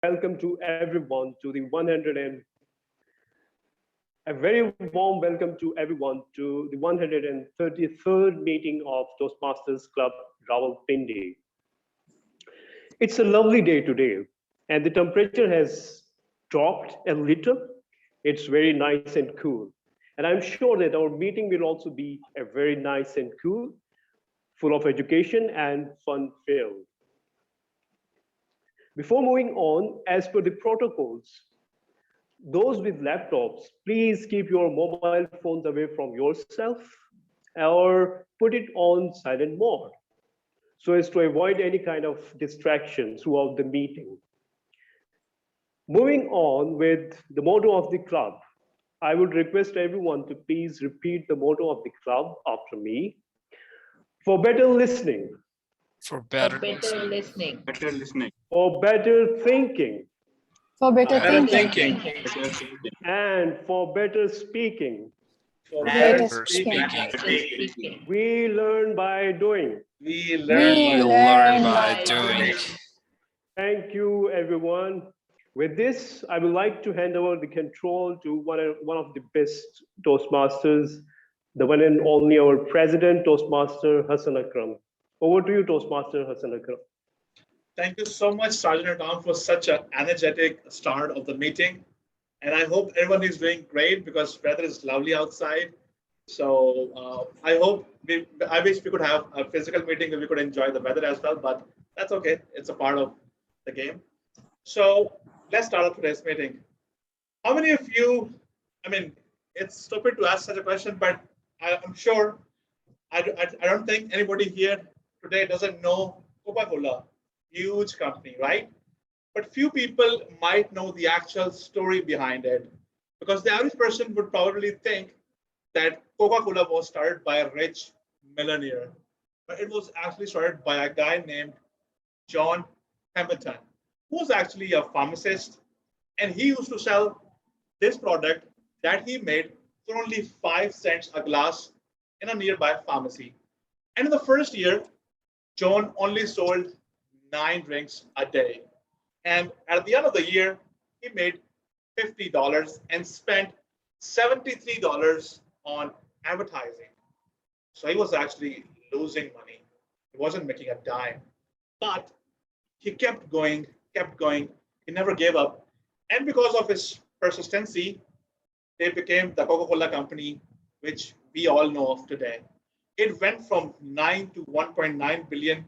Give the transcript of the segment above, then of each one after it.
welcome to everyone to the 100 and a very warm welcome to everyone to the 133rd meeting of Toastmasters Club Rawalpindi. It's a lovely day today, and the temperature has dropped a little. It's very nice and cool. And I'm sure that our meeting will also be a very nice and cool, full of education and fun filled. Before moving on, as per the protocols, those with laptops, please keep your mobile phones away from yourself or put it on silent mode so as to avoid any kind of distraction throughout the meeting. Moving on with the motto of the club, I would request everyone to please repeat the motto of the club after me. For better listening, For For better better listening. Better listening. for better thinking, For better Better thinking. and for better speaking. For better better speaking. speaking. We learn by doing. We We Learn learn by by doing. Thank you, everyone. With this, I would like to hand over the control to one of the best Toastmasters, the one and only our president, Toastmaster Hassan Akram. Over to you, Toastmaster Hassan Akram. Thank you so much, Sergeant at Arms, for such an energetic start of the meeting. And I hope everyone is doing great because weather is lovely outside. So I hope I wish we could have a physical meeting where we could enjoy the weather as well, but that's okay. It's a part of the game. So let's start off today's meeting. How many of you, I mean, it's stupid to ask such a question, but I'm sure I don't think anybody here today doesn't know Coca-Cola, huge company, right? But few people might know the actual story behind it because the average person would probably think that Coca-Cola was started by a rich millionaire, but it was actually started by a guy named John Hamilton, who was actually a pharmacist, and he used to sell this product that he made for only 5 cents a glass in a nearby pharmacy. And in the first year, John only sold 9 drinks a day. And at the end of the year, he made $50 and spent $73 on advertising. So he was actually losing money. He wasn't making a dime. But he kept going, kept going. He never gave up. And because of his persistency, they became the Coca-Cola company, which we all know of today. It went from 9 to 1.9 billion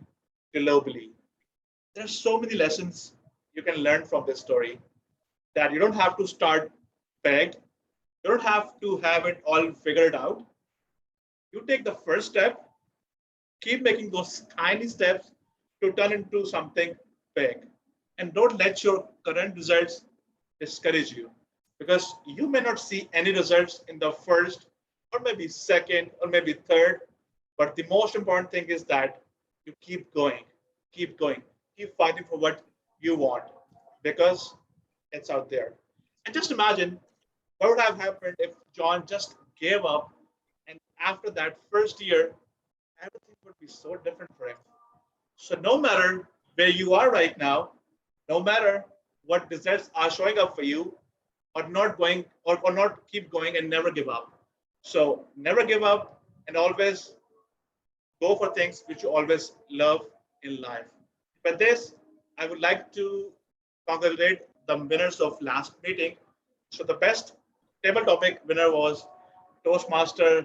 globally. There are so many lessons you can learn from this story that you don't have to start big. You don't have to have it all figured out. You take the first step, keep making those tiny steps to turn into something big. And don't let your current results discourage you because you may not see any results in the first or maybe second or maybe third. But the most important thing is that you keep going, keep fighting for what you want because it's out there. And just imagine what would have happened if John just gave up and after that first year, everything would be so different for him. So no matter where you are right now, no matter what results are showing up for you, or not going or not keep going and never give up. So never give up and always go for things which you always love in life. With this, I would like to congratulate the winners of last meeting. So the best table topic winner was Toastmaster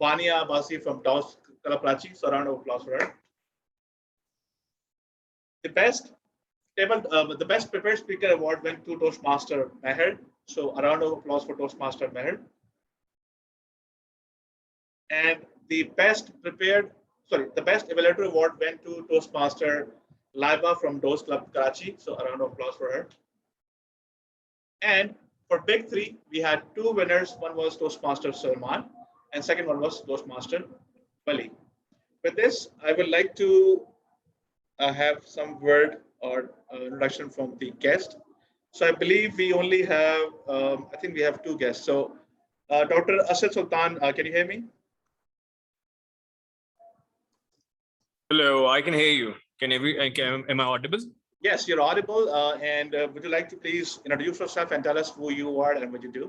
Vania Basi from Taos Kalaprachi. So round of applause for her. The best prepared speaker award went to Toastmaster Meher. So a round of applause for Toastmaster Meher. And the best evaluator award went to Toastmaster Laiba from Toast Club Karachi. So a round of applause for her. And for Big Three, we had 2 winners. One was Toastmaster Salman, and second one was Toastmaster Wali. With this, I would like to have some word or introduction from the guest. So I believe we only have, I think we have 2 guests. So Dr. Asad Sultan, can you hear me? Hello, I can hear you. Am I audible? Yes, you're audible. Would you like to please introduce yourself and tell us who you are and what you do?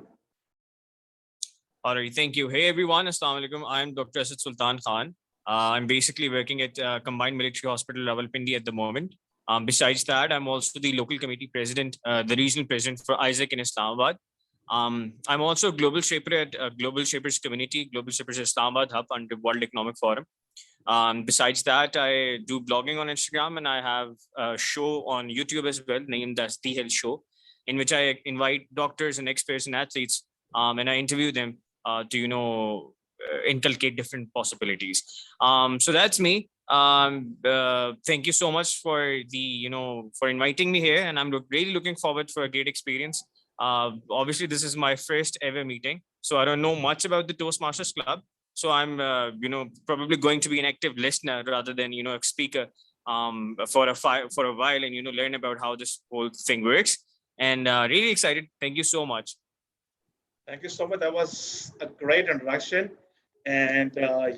All right, thank you. Hey everyone, Assalamu alaikum. I'm Dr. Asad Sultan Khan. I'm basically working at Combined Military Hospital Rawalpindi at the moment. Besides that, I'm also the local committee president, the regional president for Isaac in Islamabad. I'm also a global shaper at Global Shapers Community, Global Shapers Islamabad Hub under World Economic Forum. Besides that, I do blogging on Instagram, and I have a show on YouTube as well named as The Health Show, in which I invite doctors and experts and athletes, and I interview them to inculcate different possibilities. So that's me. Thank you so much for for inviting me here, and I'm really looking forward for a great experience. Obviously, this is my first ever meeting, so I don't know much about the Toastmasters Club. So I'm probably going to be an active listener rather than a speaker for a while, and learn about how this whole thing works. And really excited. Thank you so much. Thank you so much. That was a great introduction. And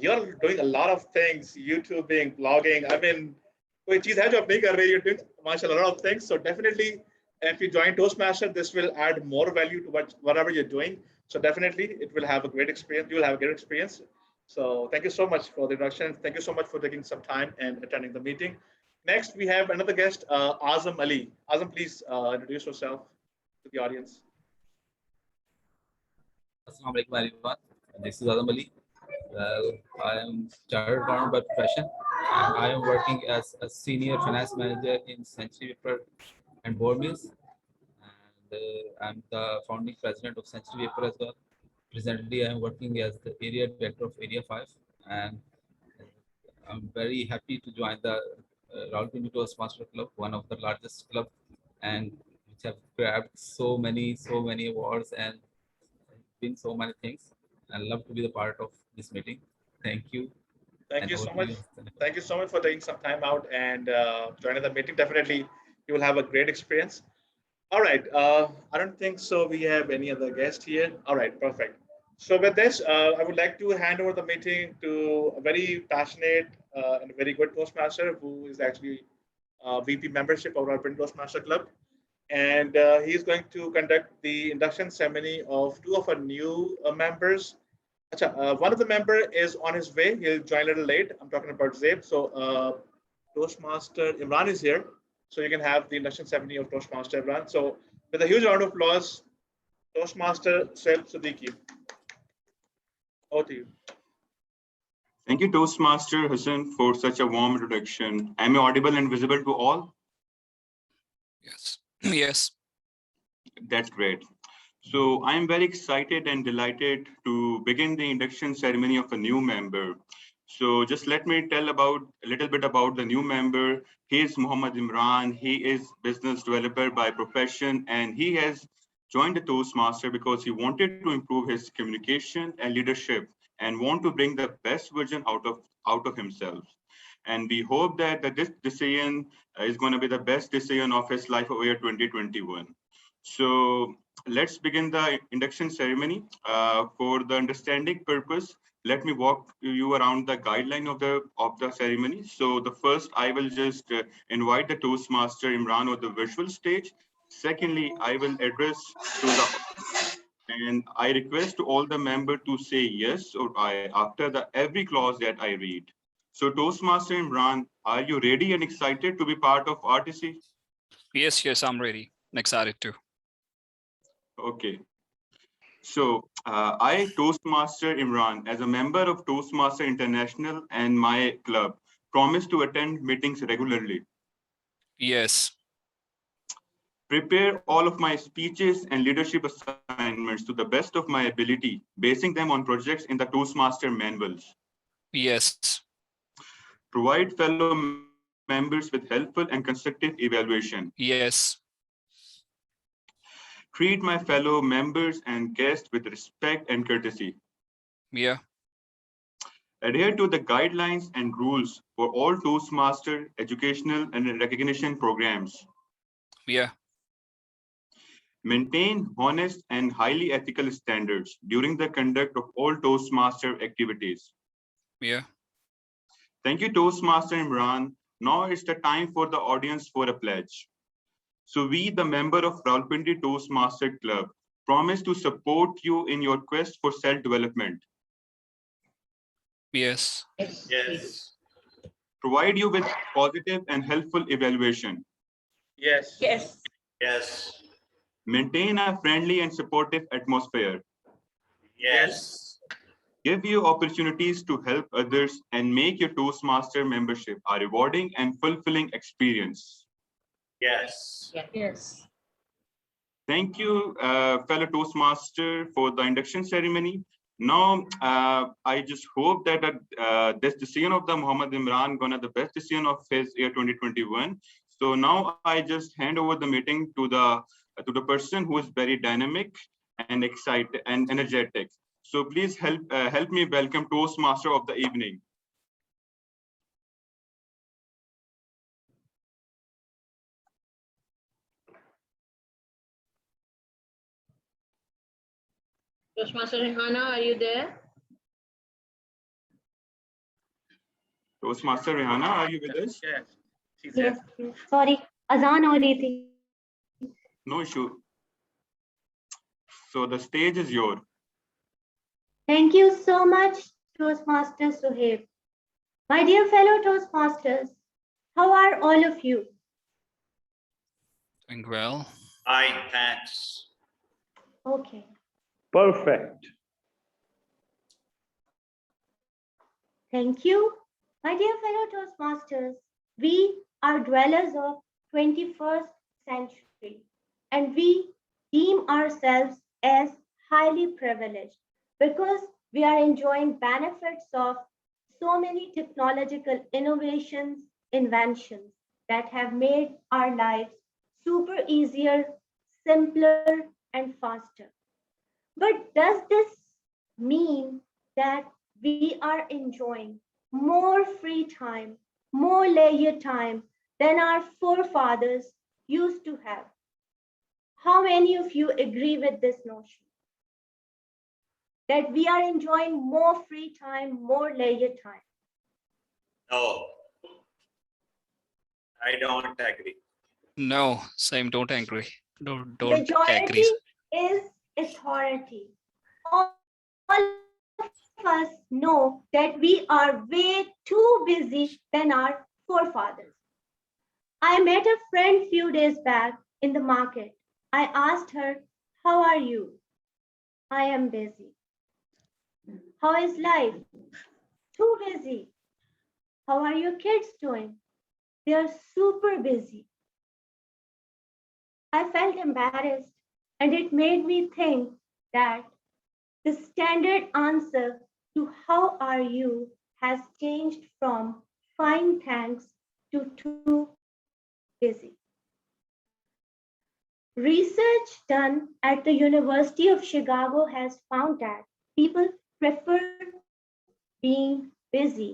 you're doing a lot of things, YouTubing, blogging. I mean, you're doing mashallah, a lot of things. So definitely, if you join Toastmaster, this will add more value to whatever you're doing. So definitely, it will have a great experience. You will have a great experience. So thank you so much for the introduction. Thank you so much for taking some time and attending the meeting. Next, we have another guest, Azam Ali. Azam, please introduce yourself to the audience. Assalamu alaikum everyone. This is Azam Ali. I am chartered accountant by profession, and I am working as a senior finance manager in Century Paper and Board Mills. And I'm the founding president of Century Paper as well. Presently, I am working as the area director of Area 5, and I'm very happy to join the Rawalpindi Toastmasters Club, one of the largest club, and which have grabbed so many awards and been so many things. I love to be the part of this meeting. Thank you. Thank you so much. Thank you so much for taking some time out and joining the meeting. Definitely, you will have a great experience. All right. I don't think so. We have any other guest here. All right. Perfect. So with this, I would like to hand over the meeting to a very passionate and very good Toastmaster who is actually VP membership of our Rawalpindi Toastmaster Club. And he's going to conduct the induction ceremony of two of our new members. One of the member is on his way. He'll join a little late. I'm talking about Zabe. So Toastmaster Imran is here. So you can have the induction ceremony of Toastmaster Imran. So with a huge round of applause, Toastmaster Zabe Siddiqui. Over to you. Thank you, Toastmaster Hassan, for such a warm introduction. Am I audible and visible to all? Yes. Yes. That's great. So I am very excited and delighted to begin the induction ceremony of a new member. So just let me tell a little bit about the new member. He is Muhammad Imran. He is business developer by profession, and he has joined the Toastmaster because he wanted to improve his communication and leadership and want to bring the best version out of himself. And we hope that this decision is going to be the best decision of his life over 2021. So let's begin the induction ceremony. For the understanding purpose, let me walk you around the guideline of the ceremony. So the first, I will just invite the Toastmaster Imran on the virtual stage. Secondly, I will address to the, and I request to all the members to say yes or I after every clause that I read. So Toastmaster Imran, are you ready and excited to be part of RTC? Yes, I'm ready. Excited too. Okay. So I, Toastmaster Imran, as a member of Toastmaster International and my club, promise to attend meetings regularly. Yes. Prepare all of my speeches and leadership assignments to the best of my ability, basing them on projects in the Toastmaster manuals. Yes. Provide fellow members with helpful and constructive evaluation. Yes. Treat my fellow members and guests with respect and courtesy. Yeah. Adhere to the guidelines and rules for all Toastmaster educational and recognition programs. Yeah. Maintain honest and highly ethical standards during the conduct of all Toastmaster activities. Yeah. Thank you, Toastmaster Imran. Now it's the time for the audience for a pledge. So we, the member of Rawalpindi Toastmaster Club, promise to support you in your quest for self-development, Yes. Yes. provide you with positive and helpful evaluation, Yes. Yes. Yes. maintain a friendly and supportive atmosphere, Yes. give you opportunities to help others, and make your Toastmaster membership a rewarding and fulfilling experience. Yes. Yes. Thank you, fellow Toastmaster, for the induction ceremony. Now, I just hope that this decision of the Muhammad Imran gonna the best decision of his year 2021. So now I just hand over the meeting to the person who is very dynamic and excited and energetic. So please help me welcome Toastmaster of the evening. Toastmaster Rehana, are you there? Toastmaster Rihanna, are you with us? Yes. She's Yes, here. yes. Sorry, अजान हो रही थी. No issue. So the stage is yours. Thank you so much, Toastmaster Suhaib. My dear fellow Toastmasters, how are all of you? Doing well. Hi, thanks. Okay. Perfect. Thank you. My dear fellow Toastmasters, we are dwellers of 21st century and we deem ourselves as highly privileged because we are enjoying benefits of so many technological innovations, inventions that have made our lives super easier, simpler, and faster. But does this mean that we are enjoying more free time, more leisure time than our forefathers used to have? How many of you agree with this notion? That we are enjoying more free time, more leisure time? No, I don't agree. No, same. Don't agree. Don't Majority agree. is authority. All of us know that we are way too busy than our forefathers. I met a friend few days back in the market. I asked her, "How are you?" "I am busy." "How is life?" "Too busy." "How are your kids doing?" "They are super busy." I felt embarrassed, and it made me think that the standard answer to "how are you" has changed from "fine, thanks" to "too busy." Research done at the University of Chicago has found that people prefer being busy,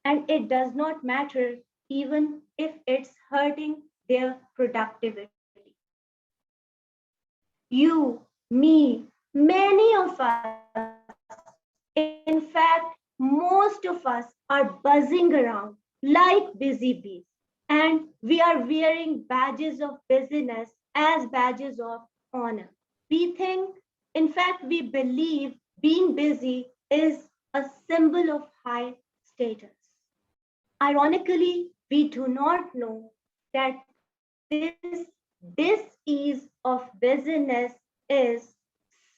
and it does not matter even if it's hurting their productivity. You, me, many of us, in fact, most of us are buzzing around like busy bees, and we are wearing badges of busyness as badges of honor. We think, in fact, we believe being busy is a symbol of high status. Ironically, we do not know that this ease of busyness is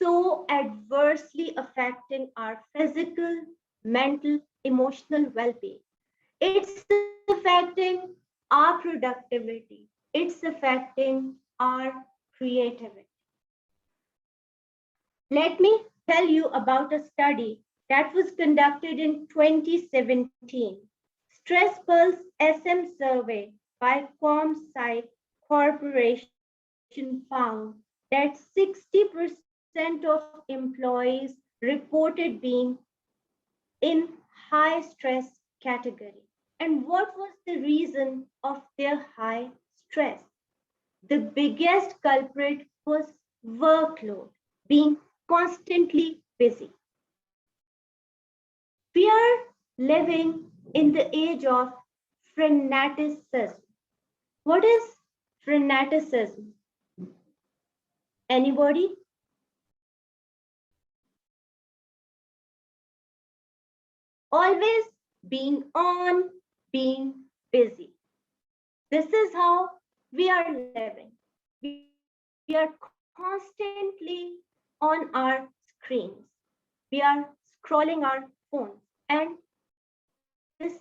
so adversely affecting our physical, mental, emotional well-being. It's affecting our productivity. It's affecting our creativity. Let me tell you about a study that was conducted in 2017. Stress Pulse SM survey by ComSci Corporation found that 60% of employees reported being in high stress category. And what was the reason of their high stress? The biggest culprit was workload, being constantly busy. We are living in the age of freneticism. What is fanaticism. Anybody? Always being on, being busy. This is how we are living. We are constantly on our screens. We are scrolling our phones, and this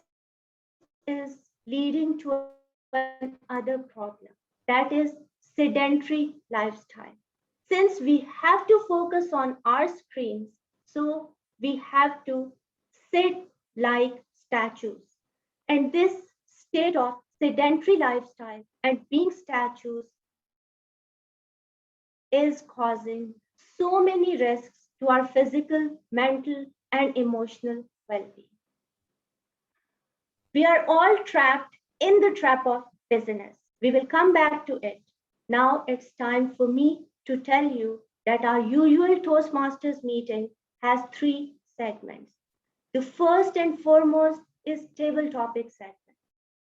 is leading to another problem, that is sedentary lifestyle. Since we have to focus on our screens, so we have to sit like statues. And this state of sedentary lifestyle and being statues is causing so many risks to our physical, mental, and emotional well-being. We are all trapped in the trap of business. We will come back to it. Now it's time for me to tell you that our usual Toastmasters meeting has 3 segments. The first and foremost is table topic segment.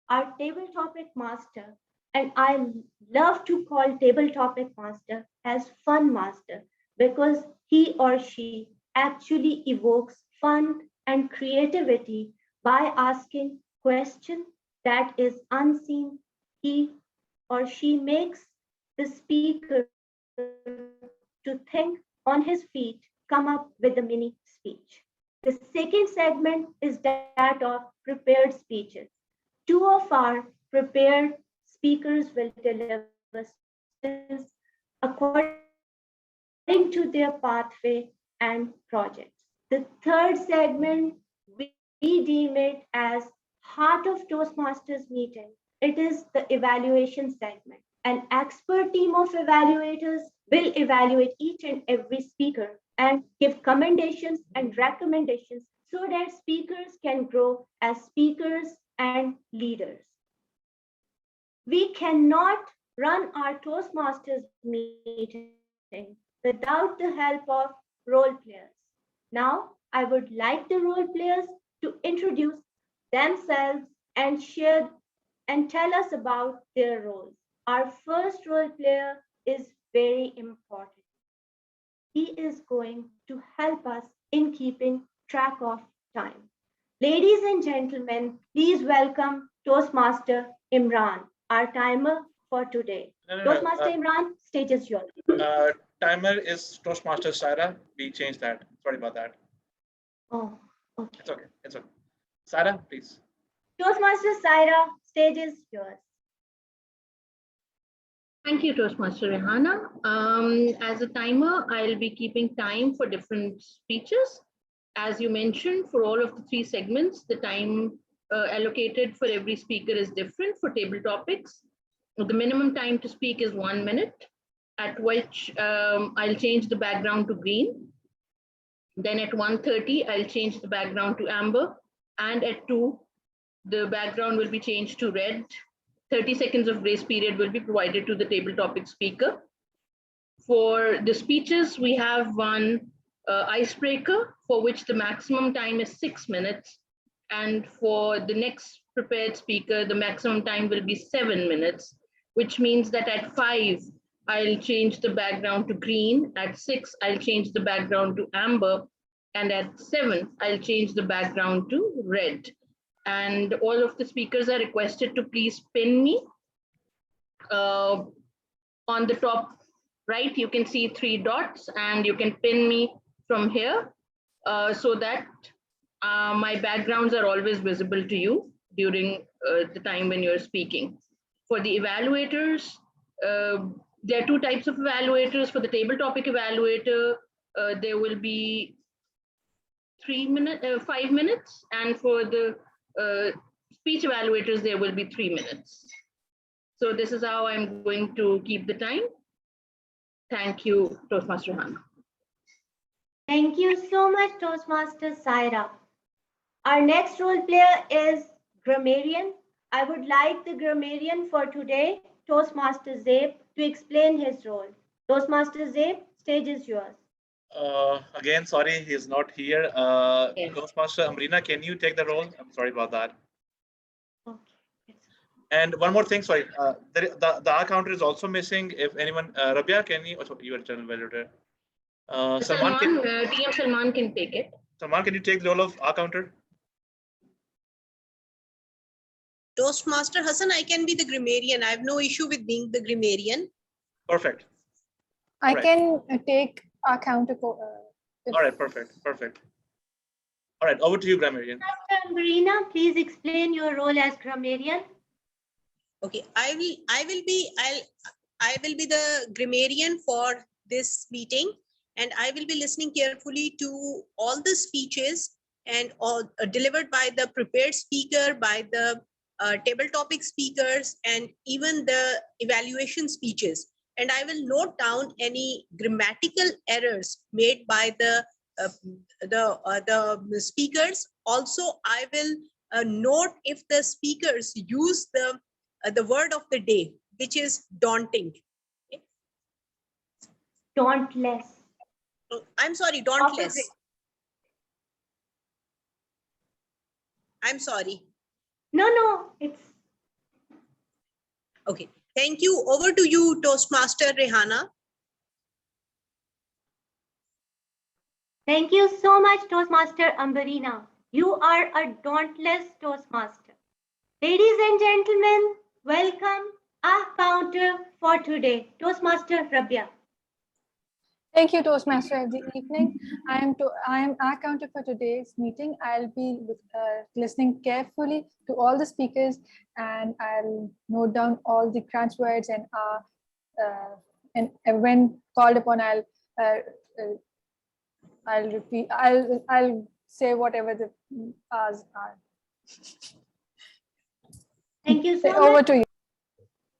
Our table topic master, and I love to call table topic master as fun master because he or she actually evokes fun and creativity by asking questions that is unseen. He or she makes the speaker to think on his feet, come up with a mini speech. The second segment is that of prepared speeches. 2 of our prepared speakers will deliver speeches according to their pathway and projects. The third segment, we deem it as heart of Toastmasters meeting. It is the evaluation segment. An expert team of evaluators will evaluate each and every speaker and give commendations and recommendations so that speakers can grow as speakers and leaders. We cannot run our Toastmasters meeting without the help of role players. Now, I would like the role players to introduce themselves and share and tell us about their roles. Our first role player is very important. He is going to help us in keeping track of time. Ladies and gentlemen, please welcome Toastmaster Imran, our timer for today. Toastmaster Imran, stage is yours. Timer is Toastmaster Sarah. We changed that. Sorry about that. Oh, okay. It's okay. It's okay. Sarah, please. Toastmaster Saira, stage is yours. Thank you, Toastmaster Rehana. As a timer, I'll be keeping time for different speeches. As you mentioned, for all of the 3 segments, the time allocated for every speaker is different for table topics. The minimum time to speak is 1 minute, at which I'll change the background to green. Then at 1:30, I'll change the background to amber. And at 2, the background will be changed to red. 30 seconds of grace period will be provided to the table topic speaker. For the speeches, we have one icebreaker for which the maximum time is 6 minutes. And for the next prepared speaker, the maximum time will be 7 minutes, which means that at 5, I'll change the background to green. At 6, I'll change the background to amber. And at 7, I'll change the background to red. And all of the speakers are requested to please pin me. On the top right, you can see 3 dots, and you can pin me from here so that my backgrounds are always visible to you during the time when you're speaking. For the evaluators, there are 2 types of evaluators. For the table topic evaluator, there will be 5 minutes, and for the speech evaluators, there will be 3 minutes. So this is how I'm going to keep the time. Thank you, Toastmaster Hannah. Thank you so much, Toastmaster Saira. Our next role player is grammarian. I would like the grammarian for today, Toastmaster Zabe, to explain his role. Toastmaster Zabe, stage is yours. Again, sorry, he's not here. Yes. Toastmaster Amrina, can you take the role? I'm sorry about that. Okay. And one more thing, sorry, the R counter is also missing. If anyone, Rabia, can you? Oh, sorry, you are general manager. Salman, TM Salman can take it. Salman, can you take the role of R counter? Toastmaster Hassan, I can be the grammarian. I have no issue with being the grammarian. Perfect. I Right. can take our counter. All right, perfect, perfect. All right, over to you, grammarian. Marina, please explain your role as grammarian. Okay, I will be the grammarian for this meeting, and I will be listening carefully to all the speeches and all delivered by the prepared speaker, by the table topic speakers, and even the evaluation speeches. And I will note down any grammatical errors made by the speakers. Also, I will note if the speakers use the word of the day, which is daunting. Okay? Dauntless. I'm sorry, dauntless. Opposite. I'm sorry. No, it's Okay, thank you. Over to you, Toastmaster Rehana. Thank you so much, Toastmaster Ambarina. You are a dauntless Toastmaster. Ladies and gentlemen, welcome our counter for today, Toastmaster Rabia. Thank you, Toastmaster of the evening. I am our counter for today's meeting. I'll be listening carefully to all the speakers, and I'll note down all the crunch words, and when called upon, I'll repeat. I'll say whatever the R's are. Thank you so Over much. to you.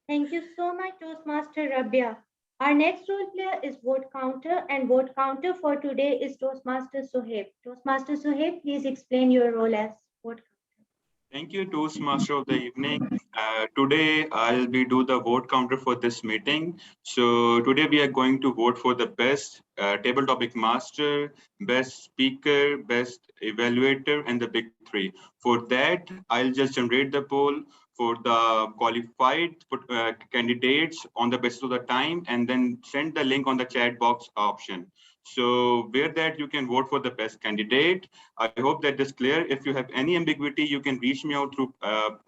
Thank you so much, Toastmaster Rabia. Our next role player is vote counter, and vote counter for today is Toastmaster Sohaib. Toastmaster Sohaib, please explain your role as vote counter. Thank you, Toastmaster of the evening. Today, I'll be do the vote counter for this meeting. So today we are going to vote for the best table topic master, best speaker, best evaluator, and the big three. For that, I'll just generate the poll for the qualified candidates on the basis of the time, and then send the link on the chat box option. So where that you can vote for the best candidate. I hope that is clear. If you have any ambiguity, you can reach me out through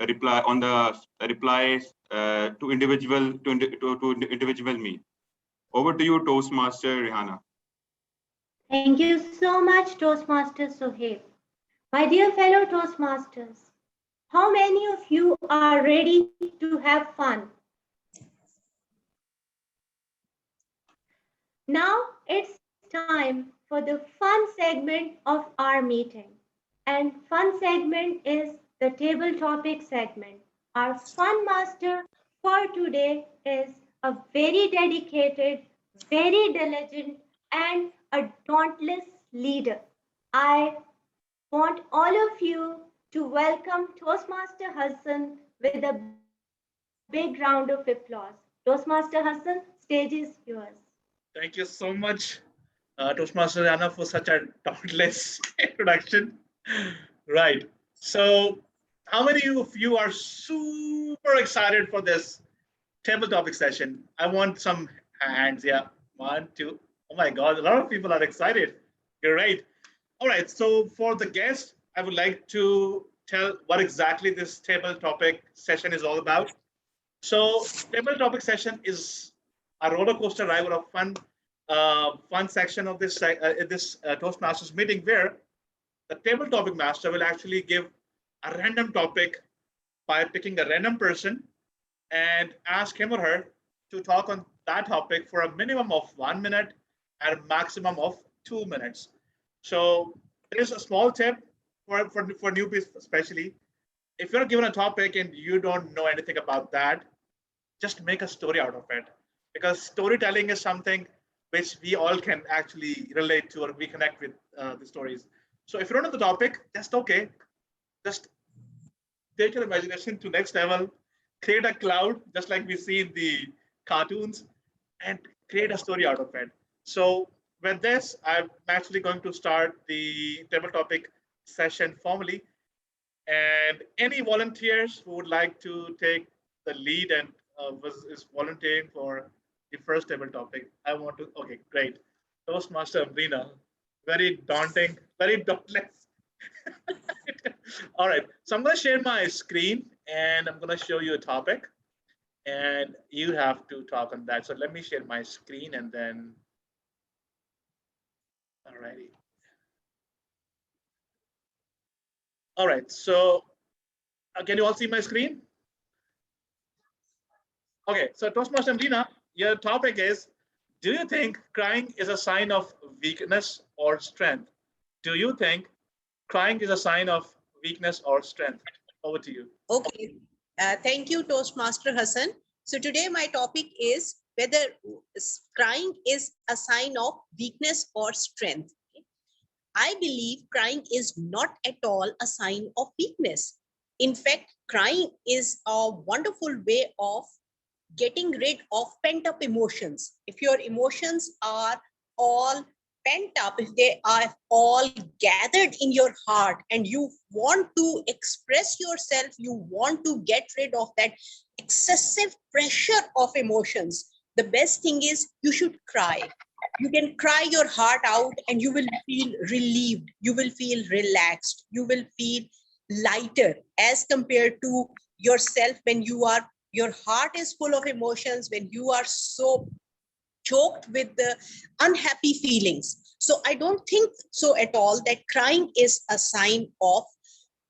reply on the replies to individual me. Over to you, Toastmaster Rihanna. Thank you so much, Toastmaster Sohaib. My dear fellow Toastmasters, how many of you are ready to have fun? Now it's time for the fun segment of our meeting. And fun segment is the table topic segment. Our fun master for today is a very dedicated, very diligent, and a dauntless leader. I want all of you to welcome Toastmaster Hassan with a big round of applause. Toastmaster Hassan, stage is yours. Thank you so much, Toastmaster Rihanna, for such a dauntless introduction. Right. So, how many of you are super excited for this table topic session? I want some hands. Yeah. 1, 2. Oh my God, a lot of people are excited. You're right. All right. So, for the guests, I would like to tell what exactly this table topic session is all about. So, table topic session is a roller coaster ride of fun section of this Toastmasters meeting, where the table topic master will actually give a random topic by picking a random person and ask him or her to talk on that topic for a minimum of 1 minute and a maximum of 2 minutes. So there is a small tip for newbies, especially if you're given a topic and you don't know anything about that, just make a story out of it, because storytelling is something which we all can actually relate to or we connect with the stories. So if you don't know the topic, that's okay. Just take your imagination to next level, create a cloud, just like we see in the cartoons, and create a story out of it. So with this, I'm actually going to start the table topic session formally. And any volunteers who would like to take the lead and is volunteering for the first table topic? I want to, okay, great. Toastmaster Amrina, very daunting, very dauntless. All right, so I'm going to share my screen and I'm going to show you a topic and you have to talk on that. So let me share my screen and then, all righty. All right, so can you all see my screen? Okay, so Toastmaster Amrina, your topic is, do you think crying is a sign of weakness or strength? Do you think crying is a sign of weakness or strength? Over to you. Okay, thank you, Toastmaster Hassan. So today my topic is whether crying is a sign of weakness or strength. I believe crying is not at all a sign of weakness. In fact, crying is a wonderful way of getting rid of pent up emotions. If your emotions are all pent up, if they are all gathered in your heart and you want to express yourself, you want to get rid of that excessive pressure of emotions, the best thing is you should cry. You can cry your heart out and you will feel relieved, you will feel relaxed, you will feel lighter as compared to yourself when your heart is full of emotions, when you are so choked with the unhappy feelings. So I don't think so at all that crying is a sign of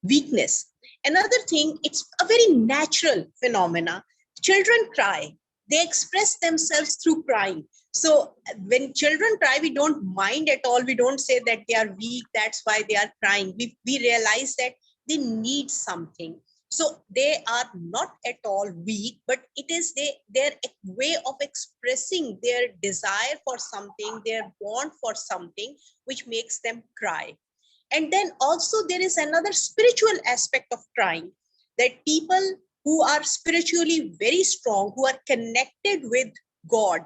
weakness. Another thing, it's a very natural phenomena. Children cry, they express themselves through crying. So when children cry, we don't mind at all. We don't say that they are weak, that's why they are crying. We realize that they need something. So they are not at all weak, but it is their way of expressing their desire for something, their want for something, which makes them cry. And then also there is another spiritual aspect of crying, that people who are spiritually very strong, who are connected with God,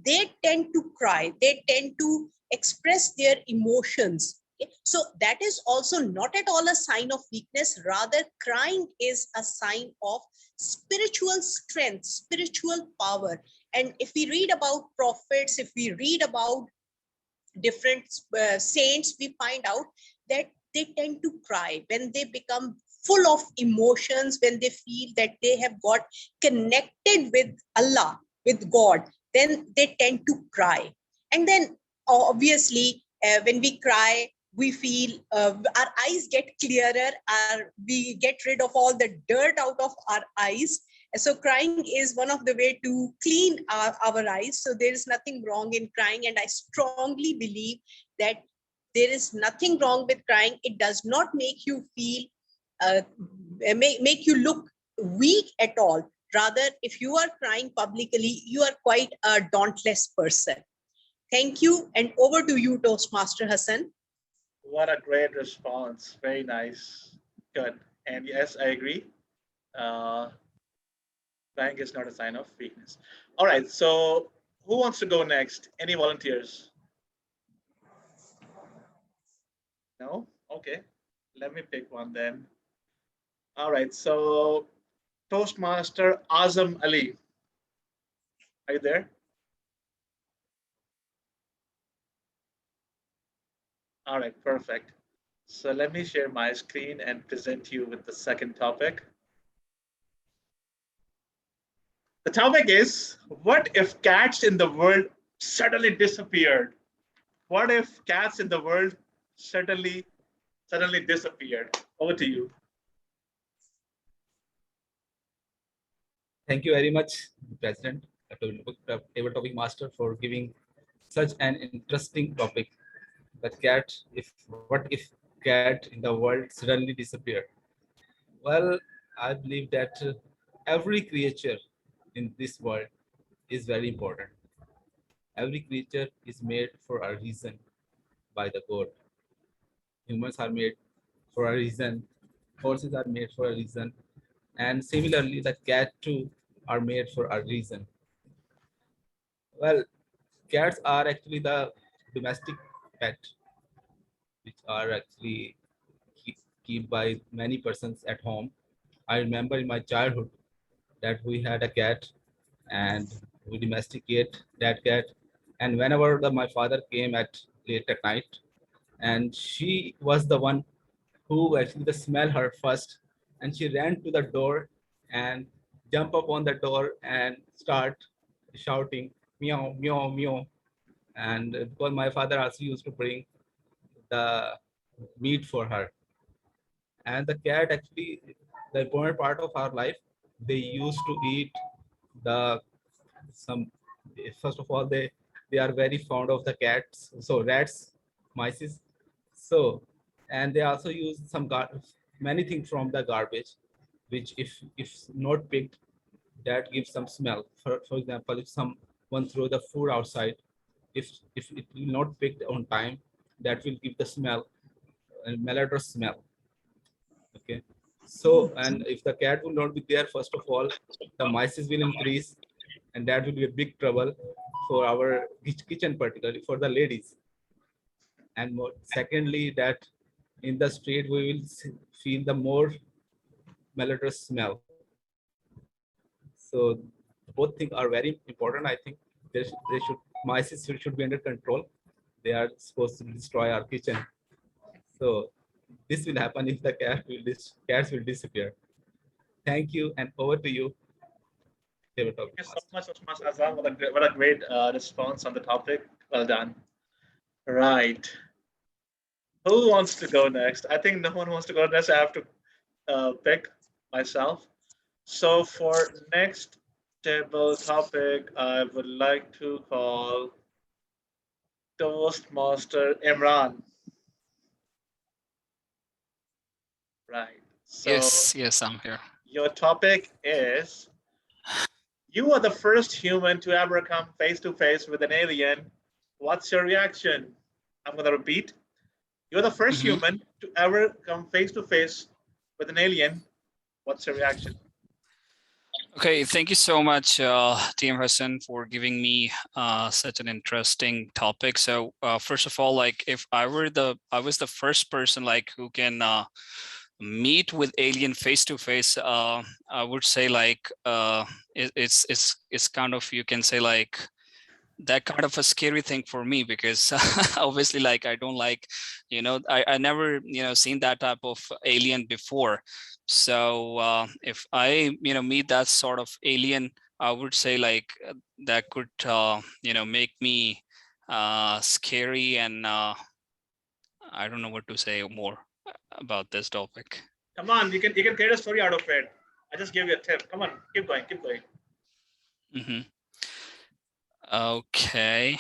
they tend to cry, they tend to express their emotions. So that is also not at all a sign of weakness. Rather, crying is a sign of spiritual strength, spiritual power. And if we read about prophets, if we read about different saints, we find out that they tend to cry when they become full of emotions, when they feel that they have got connected with Allah, with God, then they tend to cry. And then obviously, when we cry, we feel our eyes get clearer, we get rid of all the dirt out of our eyes. So crying is one of the way to clean our eyes. So there is nothing wrong in crying. And I strongly believe that there is nothing wrong with crying. It does not make you feel, make you look weak at all. Rather, if you are crying publicly, you are quite a dauntless person. Thank you. And over to you, Toastmaster Hassan. What a great response. Very nice. Good. And yes, I agree. Crying is not a sign of weakness. All right. So who wants to go next? Any volunteers? No? Okay. Let me pick one then. All right. So Toastmaster Azam Ali. Are you there? All right, perfect. So let me share my screen and present you with the second topic. The topic is, what if cats in the world suddenly disappeared? What if cats in the world suddenly disappeared? Over to you. Thank you very much, President, Table Topic Master, for giving such an interesting topic. What if cat in the world suddenly disappeared? Well, I believe that every creature in this world is very important. Every creature is made for a reason by the God. Humans are made for a reason. Horses are made for a reason. And similarly, the cat too are made for a reason. Well, cats are actually the domestic pet, which are actually kept by many persons at home. I remember in my childhood that we had a cat and we domesticate that cat. And whenever my father came at late at night, and she was the one who actually the smell her first, and she ran to the door and jump up on the door and start shouting meow meow meow. And because my father also used to bring the meat for her, and the cat actually the important part of our life, they used to eat the some first of all they are very fond of the cats, so rats, mice. So and they also use some many things from the garbage, which if not picked, that gives some smell. For example, if someone throw the food outside, if it will not picked on time, that will give the smell, malodorous smell. Okay. So, and if the cat will not be there, first of all, the mice will increase, and that will be a big trouble for our kitchen, particularly for the ladies. And more, secondly, that in the street we will feel the more malodorous smell. So both things are very important. I think they should mice should be under control. They are supposed to destroy our kitchen. So this will happen if the cats will disappear. Thank you, and over to you. Thank you so much, Azam. What a great response on the topic. Well done. Right. Who wants to go next? I think no one wants to go next. I have to pick myself. So for next table topic, I would like to call Toastmaster Imran. Right. So Yes, I'm here. your topic is, you are the first human to ever come face to face with an alien. What's your reaction? I'm going to repeat. You're the 1st human to ever come face to face with an alien. What's your reaction? Okay, thank you so much, Team Hassan, for giving me such an interesting topic. So first of all, like if I was the first person like who can meet with alien face to face, I would say like it's kind of, you can say like that kind of a scary thing for me, because obviously like I don't like, I never seen that type of alien before. So if I meet that sort of alien, I would say like that could make me scary, and I don't know what to say more about this topic. Come on, you can create a story out of it. I just gave you a tip. Come on, keep going. Okay.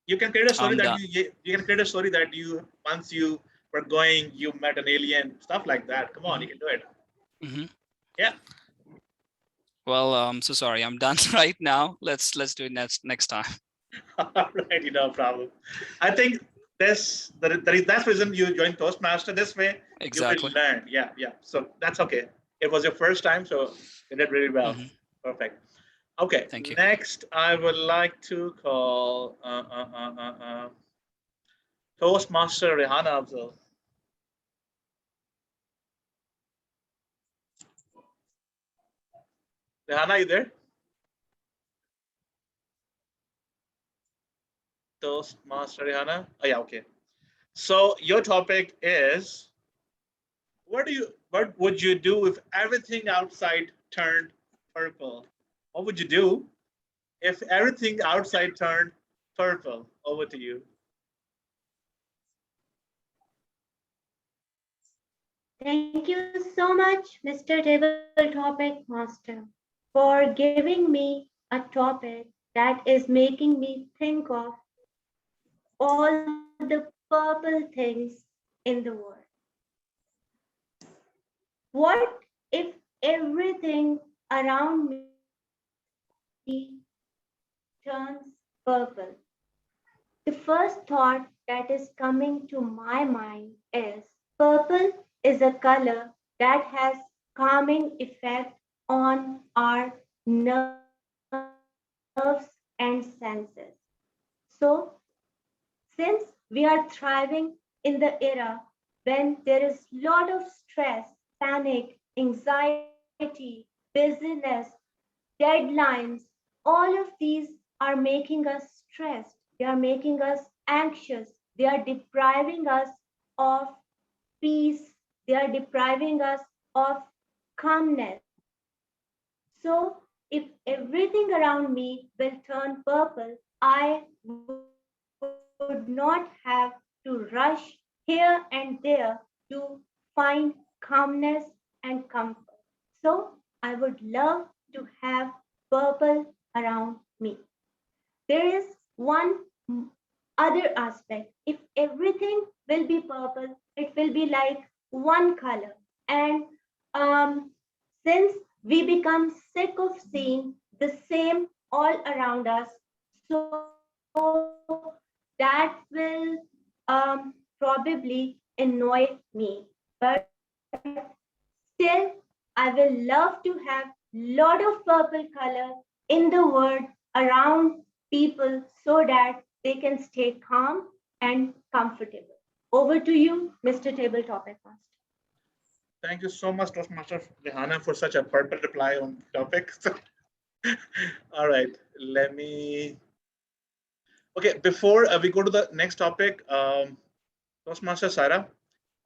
You can create a story you can create a story that once you were going, you met an alien, stuff like that. Come on, you can do it. Yeah. Well, I'm so sorry. I'm done right now. Let's do it next time. All right, no problem. I think that's the reason you joined Toastmaster. This way, exactly. You will learn. Yeah. So that's okay. It was your first time, so you did really well. Perfect. Okay. Thank you. Next, I would like to call Toastmaster Rihanna Abdul. Rihanna, you there? Toastmaster Rihanna. Oh yeah, okay. So your topic is, what would you do if everything outside turned purple? What would you do if everything outside turned purple? Over to you. Thank you so much, Mr. Table Topic Master, for giving me a topic that is making me think of all the purple things in the world. What if everything around me turns purple? The first thought that is coming to my mind is, purple is a color that has calming effect on our nerves and senses. So, since we are thriving in the era when there is a lot of stress, panic, anxiety, busyness, deadlines, all of these are making us stressed. They are making us anxious. They are depriving us of peace. They are depriving us of calmness. So if everything around me will turn purple, I would not have to rush here and there to find calmness and comfort. So I would love to have purple around me. There is one other aspect. If everything will be purple, it will be like one color. And since we become sick of seeing the same all around us, so that will probably annoy me. But still, I will love to have lot of purple color in the world around people so that they can stay calm and comfortable. Over to you, Mr. Table Topic Master. Thank you so much, Toastmaster Rehana, for such a perfect reply on the topic. All right, let me. Okay, before we go to the next topic, Toastmaster Sarah,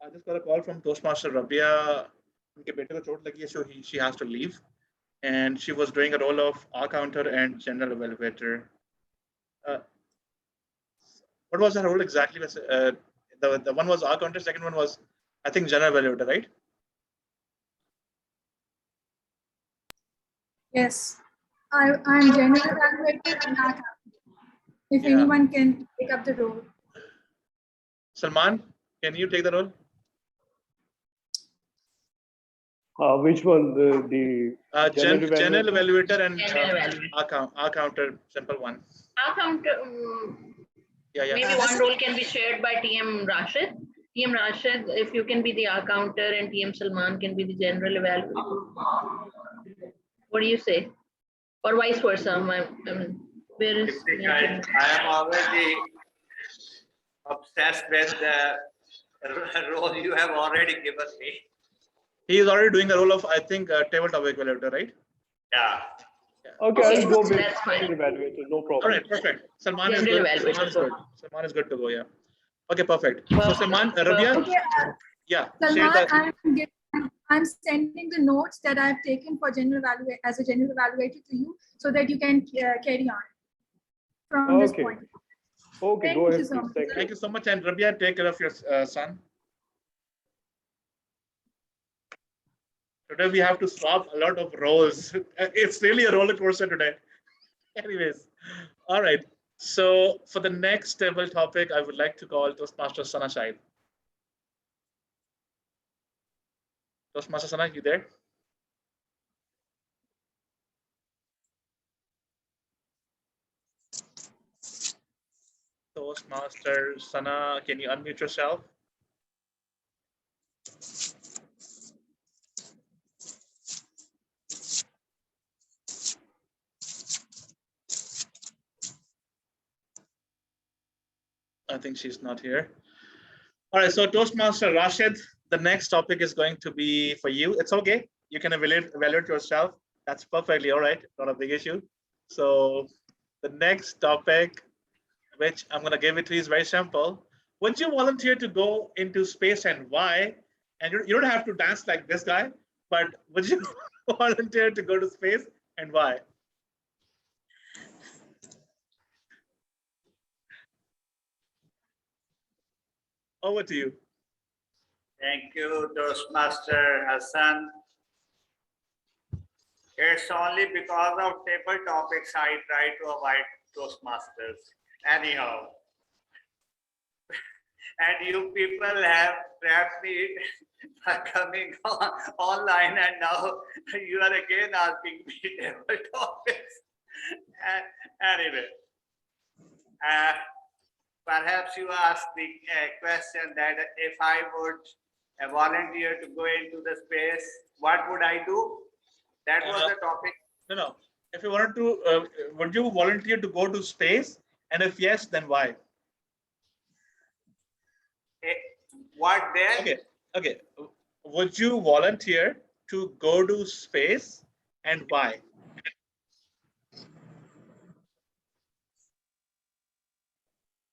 I just got a call from Toastmaster Rabia. उनके बेटे को चोट लगी है, so she has to leave, and she was doing a role of R counter and general evaluator. What was her role exactly? The one was R counter, second one was, I think, general evaluator, right? Yes, I'm general evaluator and R counter. If anyone can take up the role. Salman, can you take the role? Which one? The general evaluator and General evaluator. R counter, simple one. R counter. Yeah. Maybe one role can be shared by TM Rashid. TM Rashid, if you can be the R counter and TM Salman can be the general evaluator. What do you say? Or vice versa? Where is I am already obsessed with the role you have already given me. He is already doing the role of, I think, tabletop evaluator, right? Yeah. Okay, I'll go with that's fine. evaluator, no problem. All right, perfect. Salman is General good. evaluator. Salman is good. Salman is good to go, yeah. Okay, perfect. So Salman, Rabia, Okay, yeah. share Salman, the- I'm sending the notes that I've taken for general evaluator as a general evaluator to you so that you can carry on from this Okay. point. Okay, Thank go you ahead, so please. much. Thank you. Thank you so much. And Rabia, take care of your son. Today we have to swap a lot of roles. It's really a roller coaster today. Anyways, all right. So for the next table topic, I would like to call Toastmaster Sana Shahid. Toastmaster Sana, you there? Toastmaster Sana, can you unmute yourself? I think she's not here. All right, so Toastmaster Rashid, the next topic is going to be for you. It's okay. You can evaluate yourself. That's perfectly all right. Not a big issue. So the next topic, which I'm going to give it to you, is very simple. Would you volunteer to go into space and why? And you don't have to dance like this guy, but would you volunteer to go to space and why? Over to you. Thank you, Toastmaster Hassan. It's only because of table topics I try to avoid Toastmasters. Anyhow. And you people have trapped me by coming online, and now you are again asking me table topics. Anyway, perhaps you asked the question that if I would volunteer to go into the space, what would I do? That was the topic. No. If you wanted to, would you volunteer to go to space? And if yes, then why? What then? Okay, okay. Would you volunteer to go to space and why?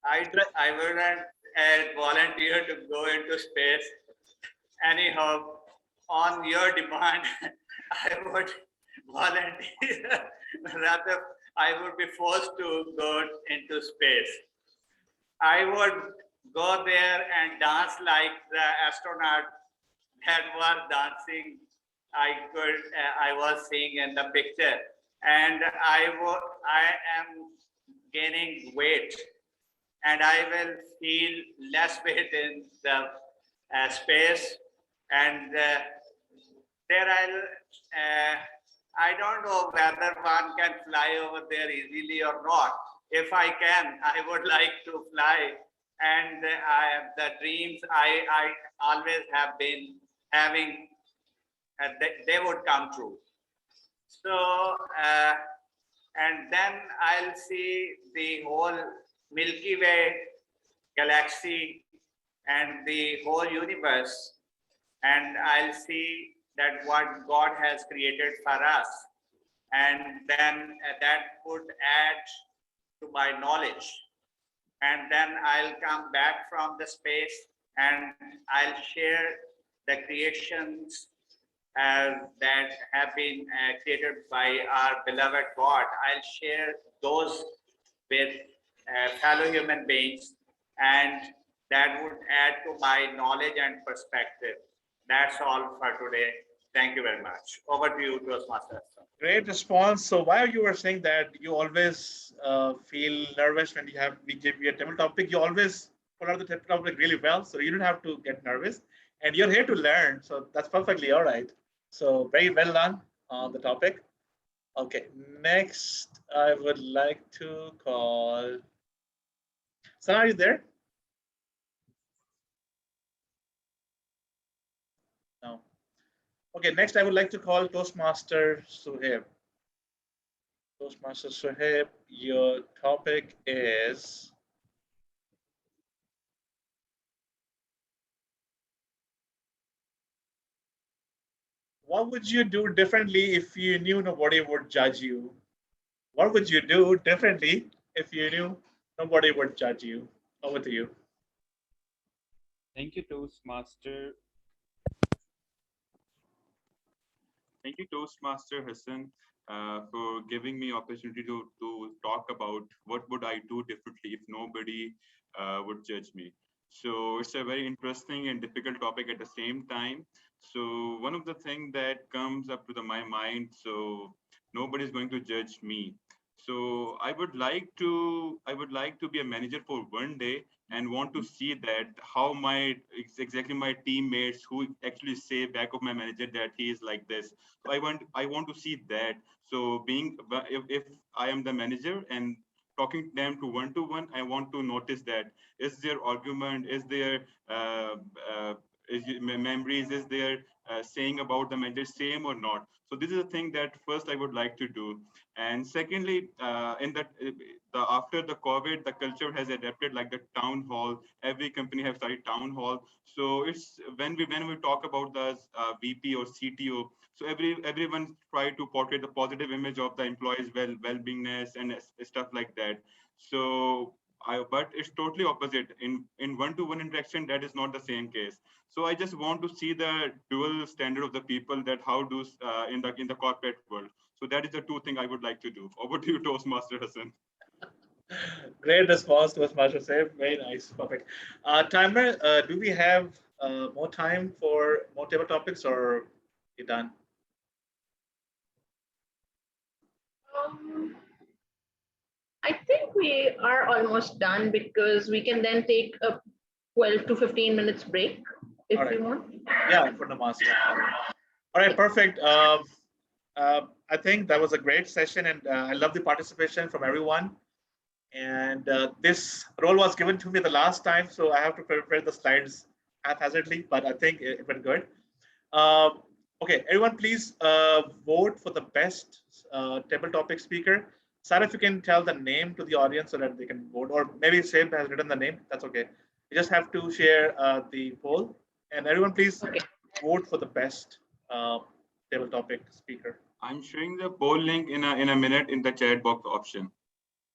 I wouldn't volunteer to go into space. Anyhow, on your demand, I would volunteer. Rather, I would be forced to go into space. I would go there and dance like the astronaut that were dancing. I was seeing in the picture, and I am gaining weight, and I will feel less weight in the space, and there I don't know whether one can fly over there easily or not. If I can, I would like to fly, and the dreams I always have been having, they would come true. So, and then I'll see the whole Milky Way galaxy and the whole universe, and I'll see that what God has created for us, and then that would add to my knowledge, and then I'll come back from the space and I'll share the creations that have been created by our beloved God. I'll share those with fellow human beings, and that would add to my knowledge and perspective. That's all for today. Thank you very much. Over to you, Toastmasters. Great response. So while you were saying that you always feel nervous when we give you a table topic, you always follow the table topic really well. So you don't have to get nervous, and you're here to learn. So that's perfectly all right. So very well done on the topic. Okay, next I would like to call. Sana, are you there? No. Okay, next I would like to call Toastmaster Suhaib. Toastmaster Suhaib, your topic is what would you do differently if you knew nobody would judge you? What would you do differently if you knew nobody would judge you? Over to you. Thank you, Toastmaster. Thank you, Toastmaster Hassan, for giving me opportunity to talk about what would I do differently if nobody would judge me. So it's a very interesting and difficult topic at the same time. So one of the things that comes up to my mind, so nobody's going to judge me. So I would like to be a manager for one day and want to see that how exactly my teammates who actually say back of my manager that he is like this. So I want to see that. So if I am the manager and talking to them to one, I want to notice that is their argument, is their memories, is their saying about the manager same or not. So this is a thing that first I would like to do. And secondly, after the COVID, the culture has adapted like the town hall. Every company has started town hall. So it's when we talk about the VP or CTO, so everyone try to portray the positive image of the employees' well-beingness and stuff like that. So but it's totally opposite. In one-to-one interaction, that is not the same case. So I just want to see the dual standard of the people that how do in the corporate world. So that is the two things I would like to do. Over to you, Toastmaster Hassan. Great response, Toastmaster Suhaib. Very nice, perfect. Timer, do we have more time for more table topics, or you done? I think we are almost done because we can then take a 12 to 15 minutes break if you want. Yeah, for the master. All right, perfect. I think that was a great session, and I love the participation from everyone. And this role was given to me the last time, so I have to prepare the slides haphazardly, but I think it went good. Okay, everyone, please vote for the best table topic speaker. Sarah, if you can tell the name to the audience so that they can vote, or maybe Seb has written the name, that's okay. You just have to share the poll, and everyone please vote for the best table topic speaker. I'm sharing the poll link in a minute in the chat box option.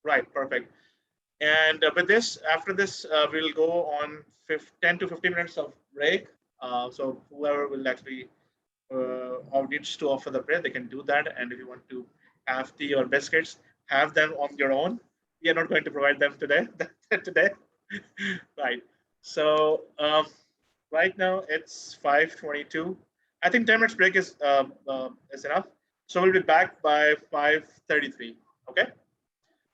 Right, perfect. And with this, after this, we'll go on 10 to 15 minutes of break. So whoever will actually or needs to offer the break, they can do that. And if you want to have tea or biscuits, have them on your own. We are not going to provide them today. Right. So right now it's 5:22. I think 10 minutes break is enough. So we'll be back by 5:33. Okay.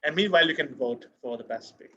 And meanwhile, you can vote for the best speaker.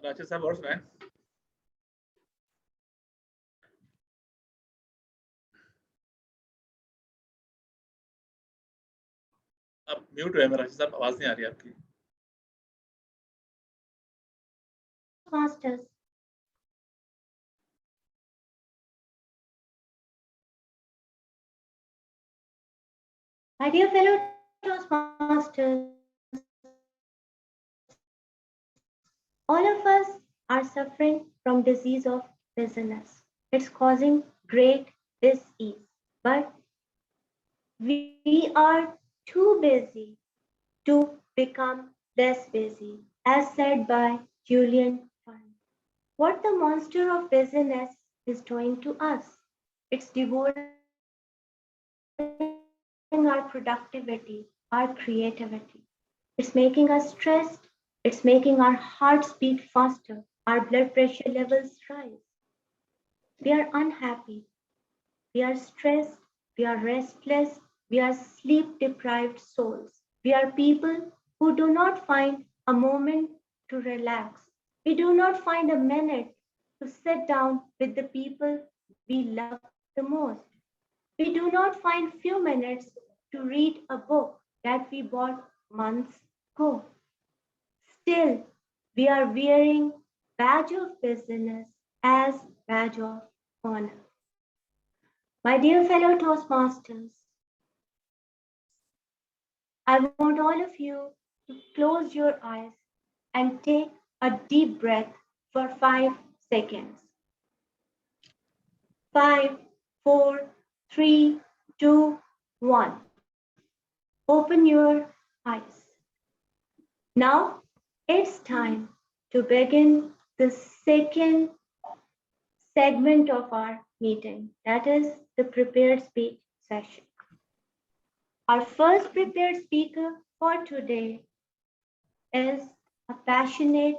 Rajesh sir, what's man? आप mute हुए हैं राजेश साहब, आवाज नहीं आ रही आपकी. Masters. My dear fellow Toastmasters, all of us are suffering from disease of busyness. It's causing great dis-ease, but we are too busy to become less busy, as said by Julian Fund. What the monster of busyness is doing to us, it's devouring our productivity, our creativity. It's making us stressed. It's making our hearts beat faster. Our blood pressure levels rise. We are unhappy. We are stressed. We are restless. We are sleep deprived souls. We are people who do not find a moment to relax. We do not find a minute to sit down with the people we love the most. We do not find few minutes to read a book that we bought months ago. Still, we are wearing badge of business as badge of honor. My dear fellow Toastmasters, I want all of you to close your eyes and take a deep breath for 5 seconds. 5, 4, 3, 2, 1. Open your eyes. Now it's time to begin the second segment of our meeting, that is the prepared speech session. Our first prepared speaker for today is a passionate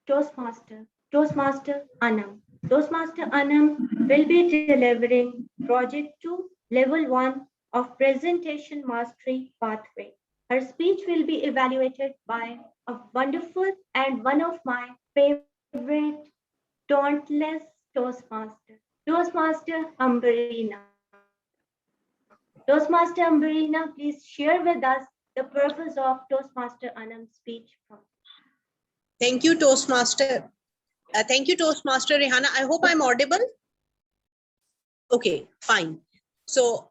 Toastmaster, Toastmaster Anam. Toastmaster Anam will be delivering Project 2, Level 1 of Presentation Mastery Pathway. Her speech will be evaluated by a wonderful and one of my favorite dauntless Toastmaster, Toastmaster Ambarina. Toastmaster Ambarina, please share with us the purpose of Toastmaster Anam's speech. Thank you, Toastmaster. Thank you, Toastmaster Rihanna. I hope I'm audible. Okay, fine. So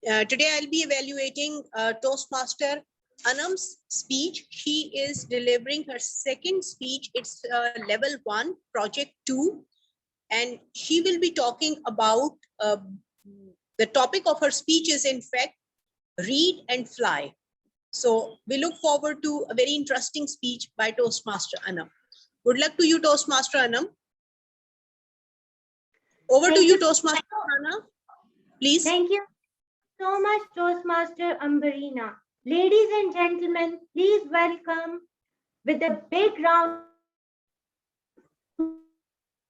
today I'll be evaluating Toastmaster Anam's speech. She is delivering her second speech. It's level 1, project 2. And she will be talking about the topic of her speech is in fact, read and fly. So we look forward to a very interesting speech by Toastmaster Anam. Good luck to you, Toastmaster Anam. Over to you, Toastmaster Anam. Please. Thank you so much, Toastmaster Ambarina. Ladies and gentlemen, please welcome with a big round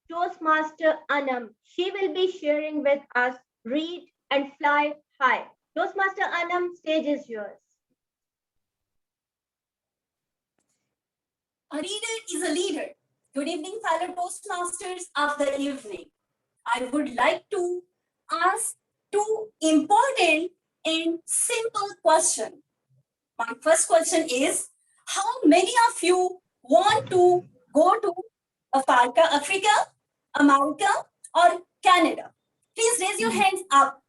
Toastmaster Anam. She will be sharing with us Read and Fly High. Toastmaster Anam, stage is yours. A reader is a leader. Good evening, fellow Toastmasters of the evening. I would like to ask 2 important and simple questions. My first question is, how many of you want to go to Africa, America, or Canada? Please raise your hands up.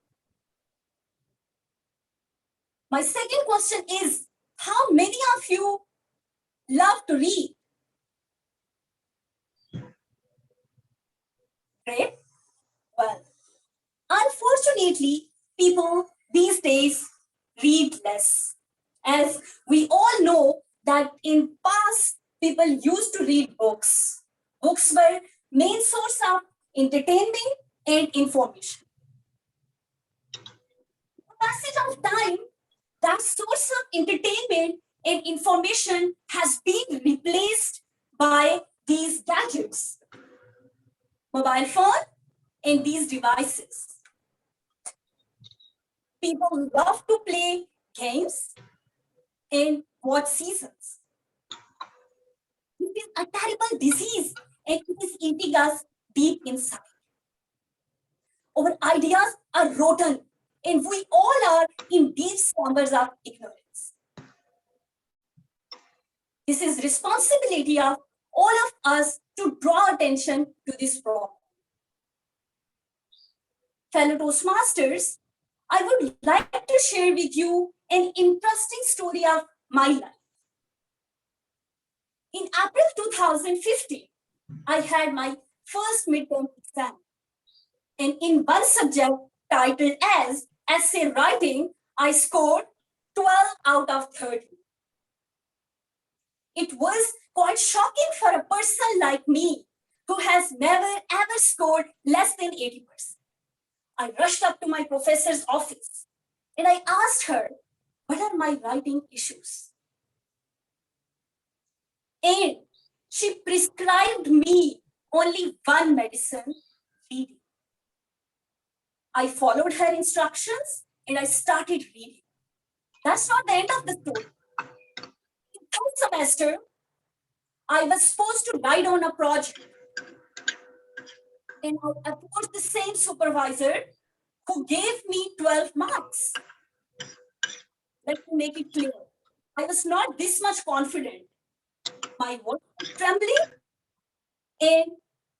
My second question is, how many of you love to read? Great. Well, unfortunately, people these days read less. As we all know that in past, people used to read books. Books were main source of entertainment and information. With the passage of time, that source of entertainment and information has been replaced by these gadgets, mobile phone, and these devices. People love to play games and watch seasons. It is a terrible disease and it is eating us deep inside. Our ideas are rotten and we all are in deep slumbers of ignorance. This is responsibility of all of us to draw attention to this problem. Fellow Toastmasters, I would like to share with you an interesting story of my life. In April 2015, I had my first midterm exam. And in one subject titled as Essay Writing, I scored 12 out of 30. It was quite shocking for a person like me who has never ever scored less than 80%. I rushed up to my professor's office and I asked her, what are my writing issues? And she prescribed me only one medicine, reading. I followed her instructions and I started reading. That's not the end of the story. In third semester, I was supposed to write on a project. And I approached the same supervisor who gave me 12 marks. Let me make it clear. I was not this much confident. My voice was trembling and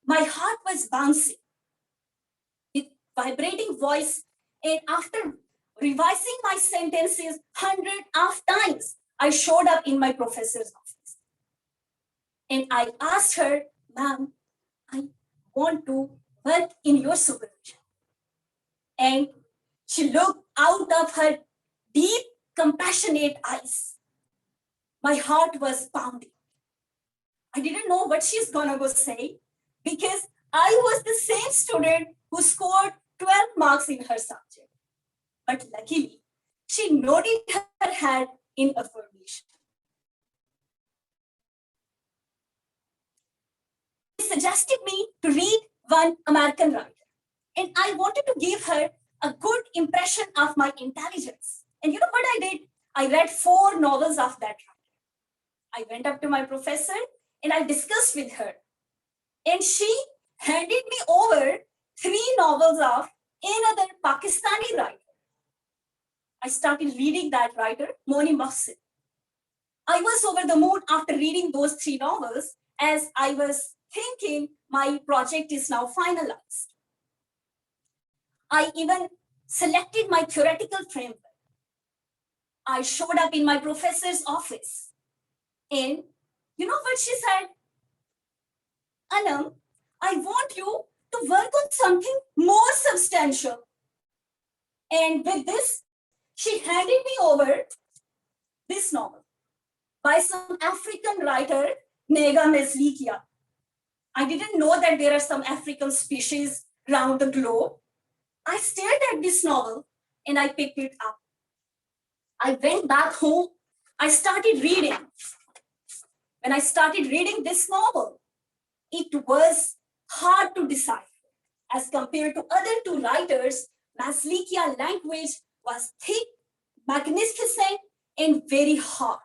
my heart was bouncing with vibrating voice. And after revising my sentences hundreds of times. I showed up in my professor's office and I asked her, ma'am, I want to work in your supervision. And she looked out of her deep, compassionate eyes. My heart was pounding. I didn't know what she's gonna go say because I was the same student who scored 12 marks in her subject. But luckily, she nodded her head in affirmation. She suggested me to read one American writer, and I wanted to give her a good impression of my intelligence. And you know what I did? I read 4 novels of that writer. I went up to my professor and I discussed with her. And she handed me over 3 novels of another Pakistani writer. I started reading that writer, Moni Mohsin. I was over the moon after reading those 3 novels as I was thinking my project is now finalized. I even selected my theoretical framework. I showed up in my professor's office. And you know what she said? Anam, I want you to work on something more substantial. And with this, she handed me over this novel by some African writer, Nega Meslikia. I didn't know that there are some African species around the globe. I stared at this novel and I picked it up. I went back home. I started reading. When I started reading this novel, it was hard to decide. As compared to other 2 writers, Maslikia language was thick, magnificent, and very hard.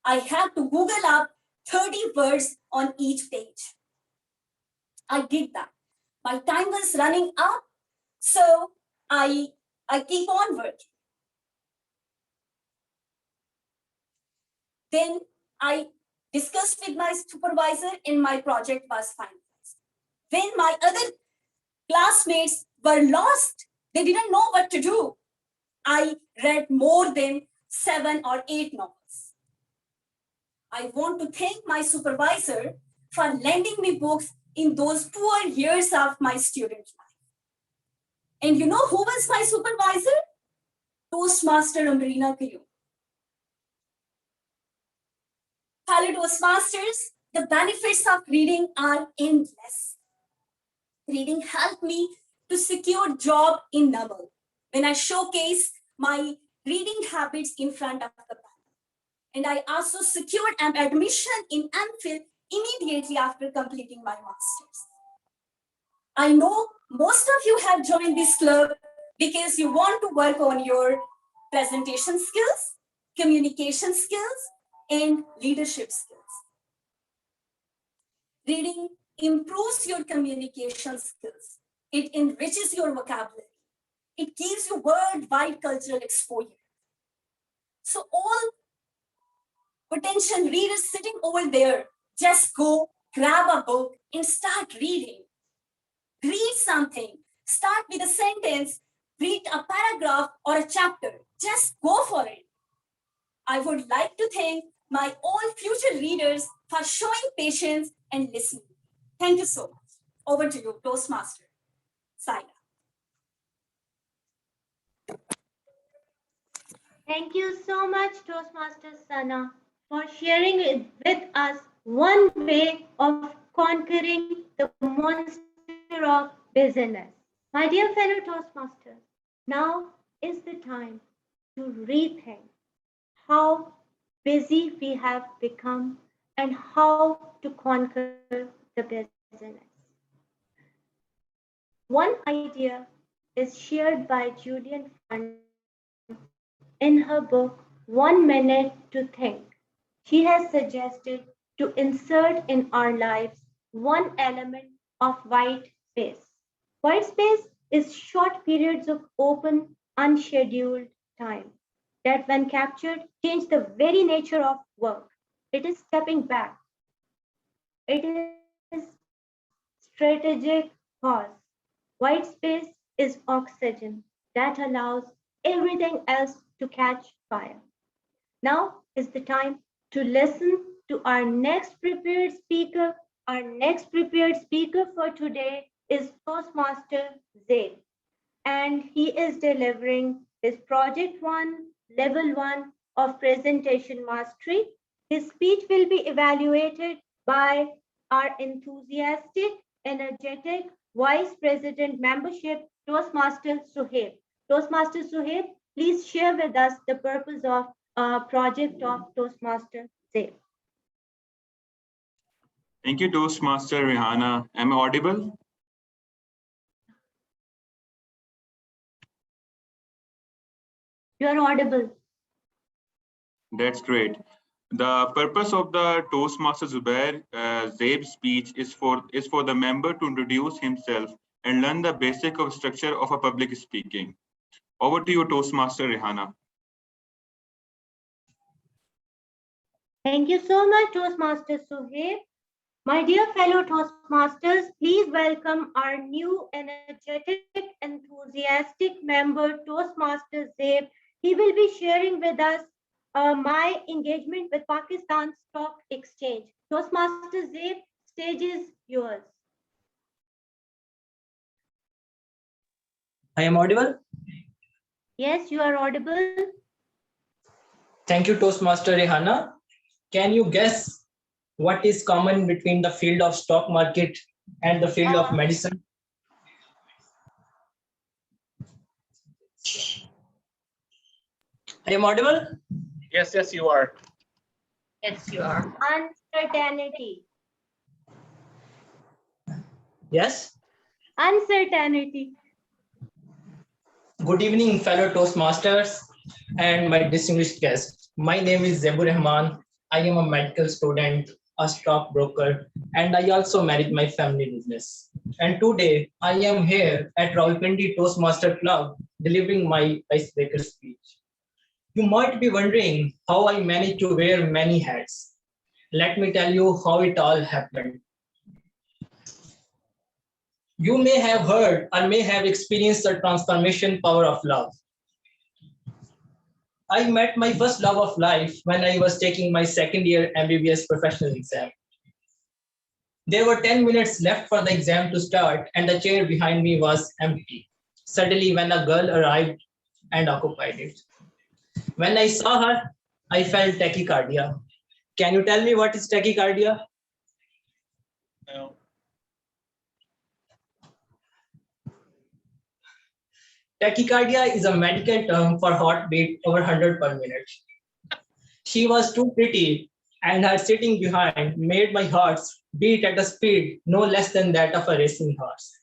I had to Google up 30 words on each page. I did that. My time was running up, so I keep on working. Then I discussed with my supervisor and my project was finalized. When my other classmates were lost, they didn't know what to do. I read more than 7 or 8 novels. I want to thank my supervisor for lending me books in those poor years of my student life. And you know who was my supervisor? Toastmaster Umbrina Kayu. Fellow Toastmasters, the benefits of reading are endless. Reading helped me to secure job in Naval when I showcase my reading habits in front of the panel. And I also secured an admission in MPhil immediately after completing my master's. I know most of you have joined this club because you want to work on your presentation skills, communication skills, and leadership skills. Reading improves your communication skills. It enriches your vocabulary. It gives you worldwide cultural exposure. So all potential readers sitting over there, just go grab a book and start reading. Read something. Start with a sentence, read a paragraph or a chapter. Just go for it. I would like to thank my all future readers for showing patience and listening. Thank you so much. Over to you, Toastmaster Saida. Thank you so much, Toastmaster Sana, for sharing with us one way of conquering the monster of busyness. My dear fellow Toastmasters, now is the time to rethink how busy we have become and how to conquer the busyness. One idea is shared by Julian Fund in her book, 1 Minute to Think. She has suggested to insert in our lives one element of white space. White space is short periods of open, unscheduled time that, when captured, change the very nature of work. It is stepping back. It is strategic pause. White space is oxygen that allows everything else to catch fire. Now is the time to listen to our next prepared speaker. Our next prepared speaker for today is Toastmaster Zaid, and he is delivering his Project 1, Level 1 of Presentation Mastery. His speech will be evaluated by our enthusiastic, energetic Vice President Membership, Toastmaster Suhaib. Toastmaster Suhaib, please share with us the purpose of project of Toastmaster Zaid. Thank you, Toastmaster Rihanna. Am I audible? You are audible. That's great. The purpose of the Toastmaster Zubair Zaib's speech is for the member to introduce himself and learn the basic of structure of a public speaking. Over to you, Toastmaster Rihanna. Thank you so much, Toastmaster Suhaib. My dear fellow Toastmasters, please welcome our new energetic, enthusiastic member, Toastmaster Zaid. He will be sharing with us my engagement with Pakistan Stock Exchange. Toastmaster Zaid, stage is yours. I am audible? Yes, you are audible. Thank you, Toastmaster Rihanna. Can you guess what is common between the field of stock market and the field of medicine? I am audible? Yes, yes, you are. Yes, you are. Uncertainty. Yes. Uncertainty. Good evening, fellow Toastmasters and my distinguished guests. My name is Zebur Rahman. I am a medical student, a stockbroker, and I also manage my family business. And today I am here at Rawalpindi Toastmaster Club delivering my icebreaker speech. You might be wondering how I managed to wear many hats. Let me tell you how it all happened. You may have heard or may have experienced the transformation power of love. I met my first love of life when I was taking my second year MBBS professional exam. There were 10 minutes left for the exam to start and the chair behind me was empty. Suddenly, when a girl arrived and occupied it. When I saw her, I felt tachycardia. Can you tell me what is tachycardia? No. Tachycardia is a medical term for heartbeat over 100 per minute. She was too pretty and her sitting behind made my heart beat at a speed no less than that of a racing horse.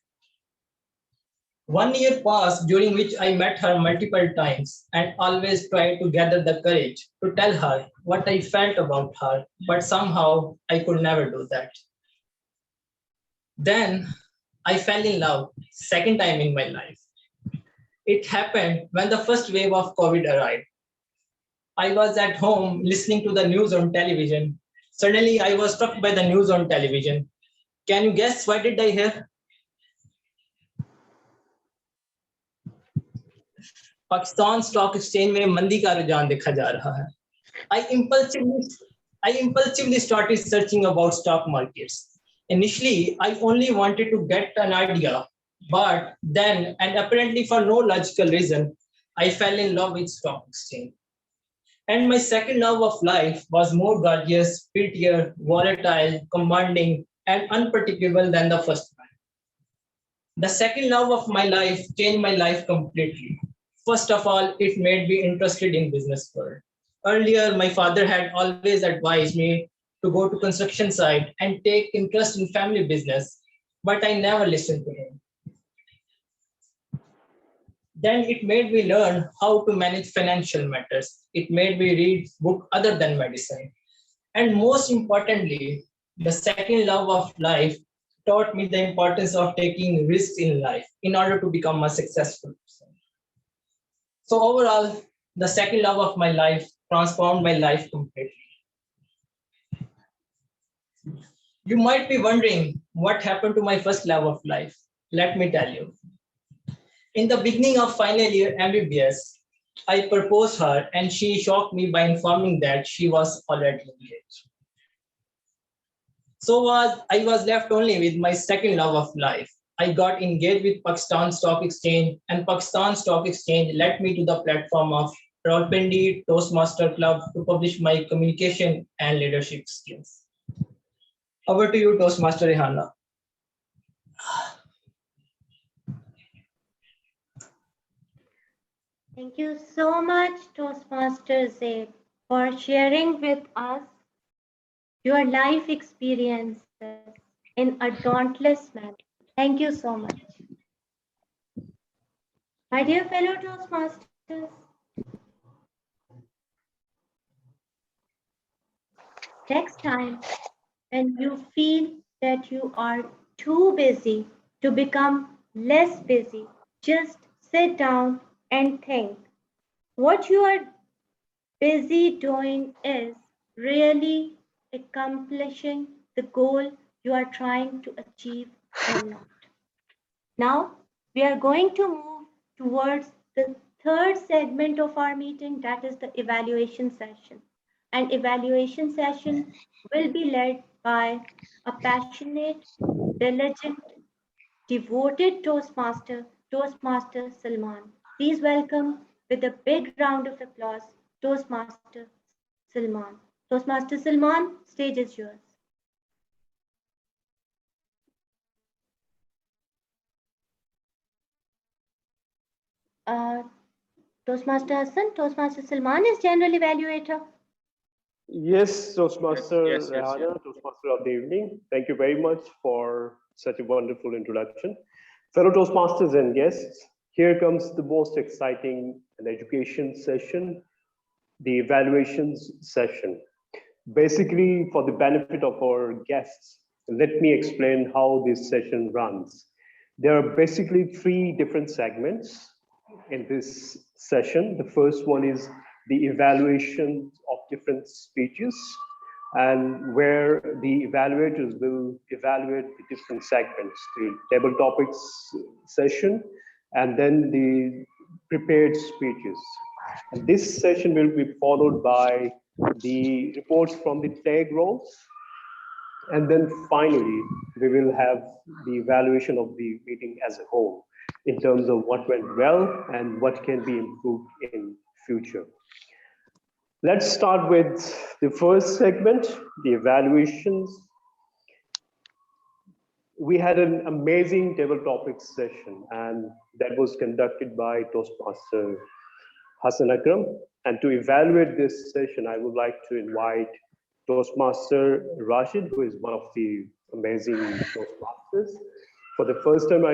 1 year passed during which I met her multiple times and always tried to gather the courage to tell her what I felt about her, but somehow I could never do that. Then I fell in love, second time in my life. It happened when the first wave of COVID arrived. I was at home listening to the news on television. Suddenly, I was struck by the news on television. Can you guess what did I hear? Pakistan Stock Exchange में मंदी का रुझान देखा जा रहा है. I impulsively started searching about stock markets. Initially, I only wanted to get an idea, but then, and apparently for no logical reason, I fell in love with stock exchange. And my second love of life was more gorgeous, prettier, volatile, commanding, and unpredictable than the first one. The second love of my life changed my life completely. First of all, it made me interested in business world. Earlier, my father had always advised me to go to construction site and take interest in family business, but I never listened to him. Then it made me learn how to manage financial matters. It made me read books other than medicine. And most importantly, the second love of life taught me the importance of taking risks in life in order to become a successful person. So overall, the second love of my life transformed my life completely. You might be wondering what happened to my first love of life. Let me tell you. In the beginning of final year MBBS, I proposed her and she shocked me by informing that she was already engaged. I was left only with my second love of life. I got engaged with Pakistan Stock Exchange, and Pakistan Stock Exchange led me to the platform of Rawalpindi Toastmaster Club to publish my communication and leadership skills. Over to you, Toastmaster Rihanna. Thank you so much, Toastmaster Zaid, for sharing with us your life experiences in a dauntless manner. Thank you so much. My dear fellow Toastmasters, next time when you feel that you are too busy to become less busy, just sit down and think. What you are busy doing is really accomplishing the goal you are trying to achieve or not. Now, we are going to move towards the third segment of our meeting, that is the evaluation session. An evaluation session will be led by a passionate, diligent, devoted Toastmaster Salman. Please welcome with a big round of applause, Toastmaster Salman. Toastmaster Salman, stage is yours. Toastmaster Hassan, Toastmaster Salman is general evaluator. Yes, Toastmaster Yes, yes, Rehana, yes. Toastmaster of the evening. Thank you very much for such a wonderful introduction. Fellow Toastmasters and guests, here comes the most exciting and education session, the evaluations session. Basically, for the benefit of our guests, let me explain how this session runs. There are basically three different segments in this session. The first one is the evaluation of different speeches, and where the evaluators will evaluate the different segments, the table topics session, and then the prepared speeches. And this session will be followed by the reports from the tag roles. And then finally, we will have the evaluation of the meeting as a whole in terms of what went well and what can be improved in future. Let's start with the first segment, the evaluations. We had an amazing table topics session, and that was conducted by Toastmaster Hassan Akram. And to evaluate this session, I would like to invite Toastmaster Rashid, who is one of the amazing Toastmasters. For the first time,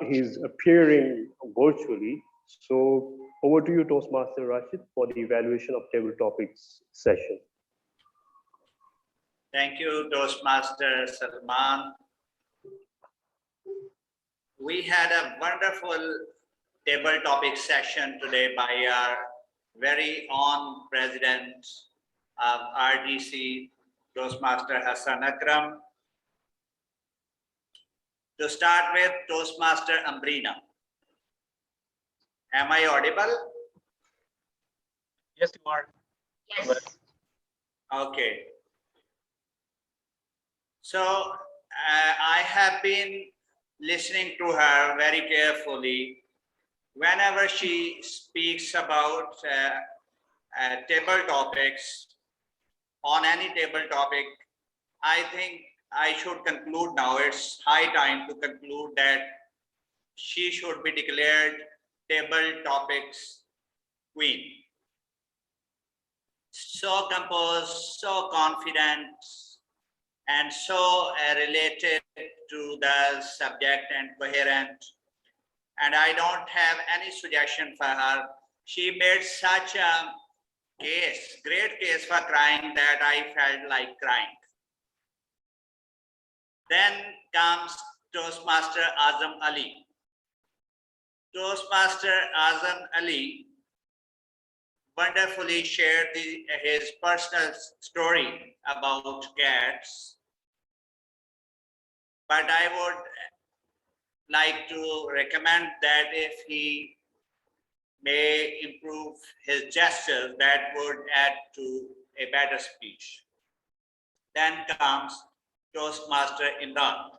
he's appearing virtually. So over to you, Toastmaster Rashid, for the evaluation of table topics session. Thank you, Toastmaster Salman. We had a wonderful table topic session today by our very own president of RDC, Toastmaster Hassan Akram. To start with, Toastmaster Ambrina. Am I audible? Yes, you are. Yes. Okay. So I have been listening to her very carefully. Whenever she speaks about table topics, on any table topic, I think I should conclude now. It's high time to conclude that she should be declared table topics queen. So composed, so confident, and so related to the subject and coherent. And I don't have any suggestion for her. She made such a great case for crying that I felt like crying. Then comes Toastmaster Azam Ali. Toastmaster Azam Ali wonderfully shared his personal story about cats. But I would like to recommend that if he may improve his gestures that would add to a better speech. Then comes Toastmaster Imran.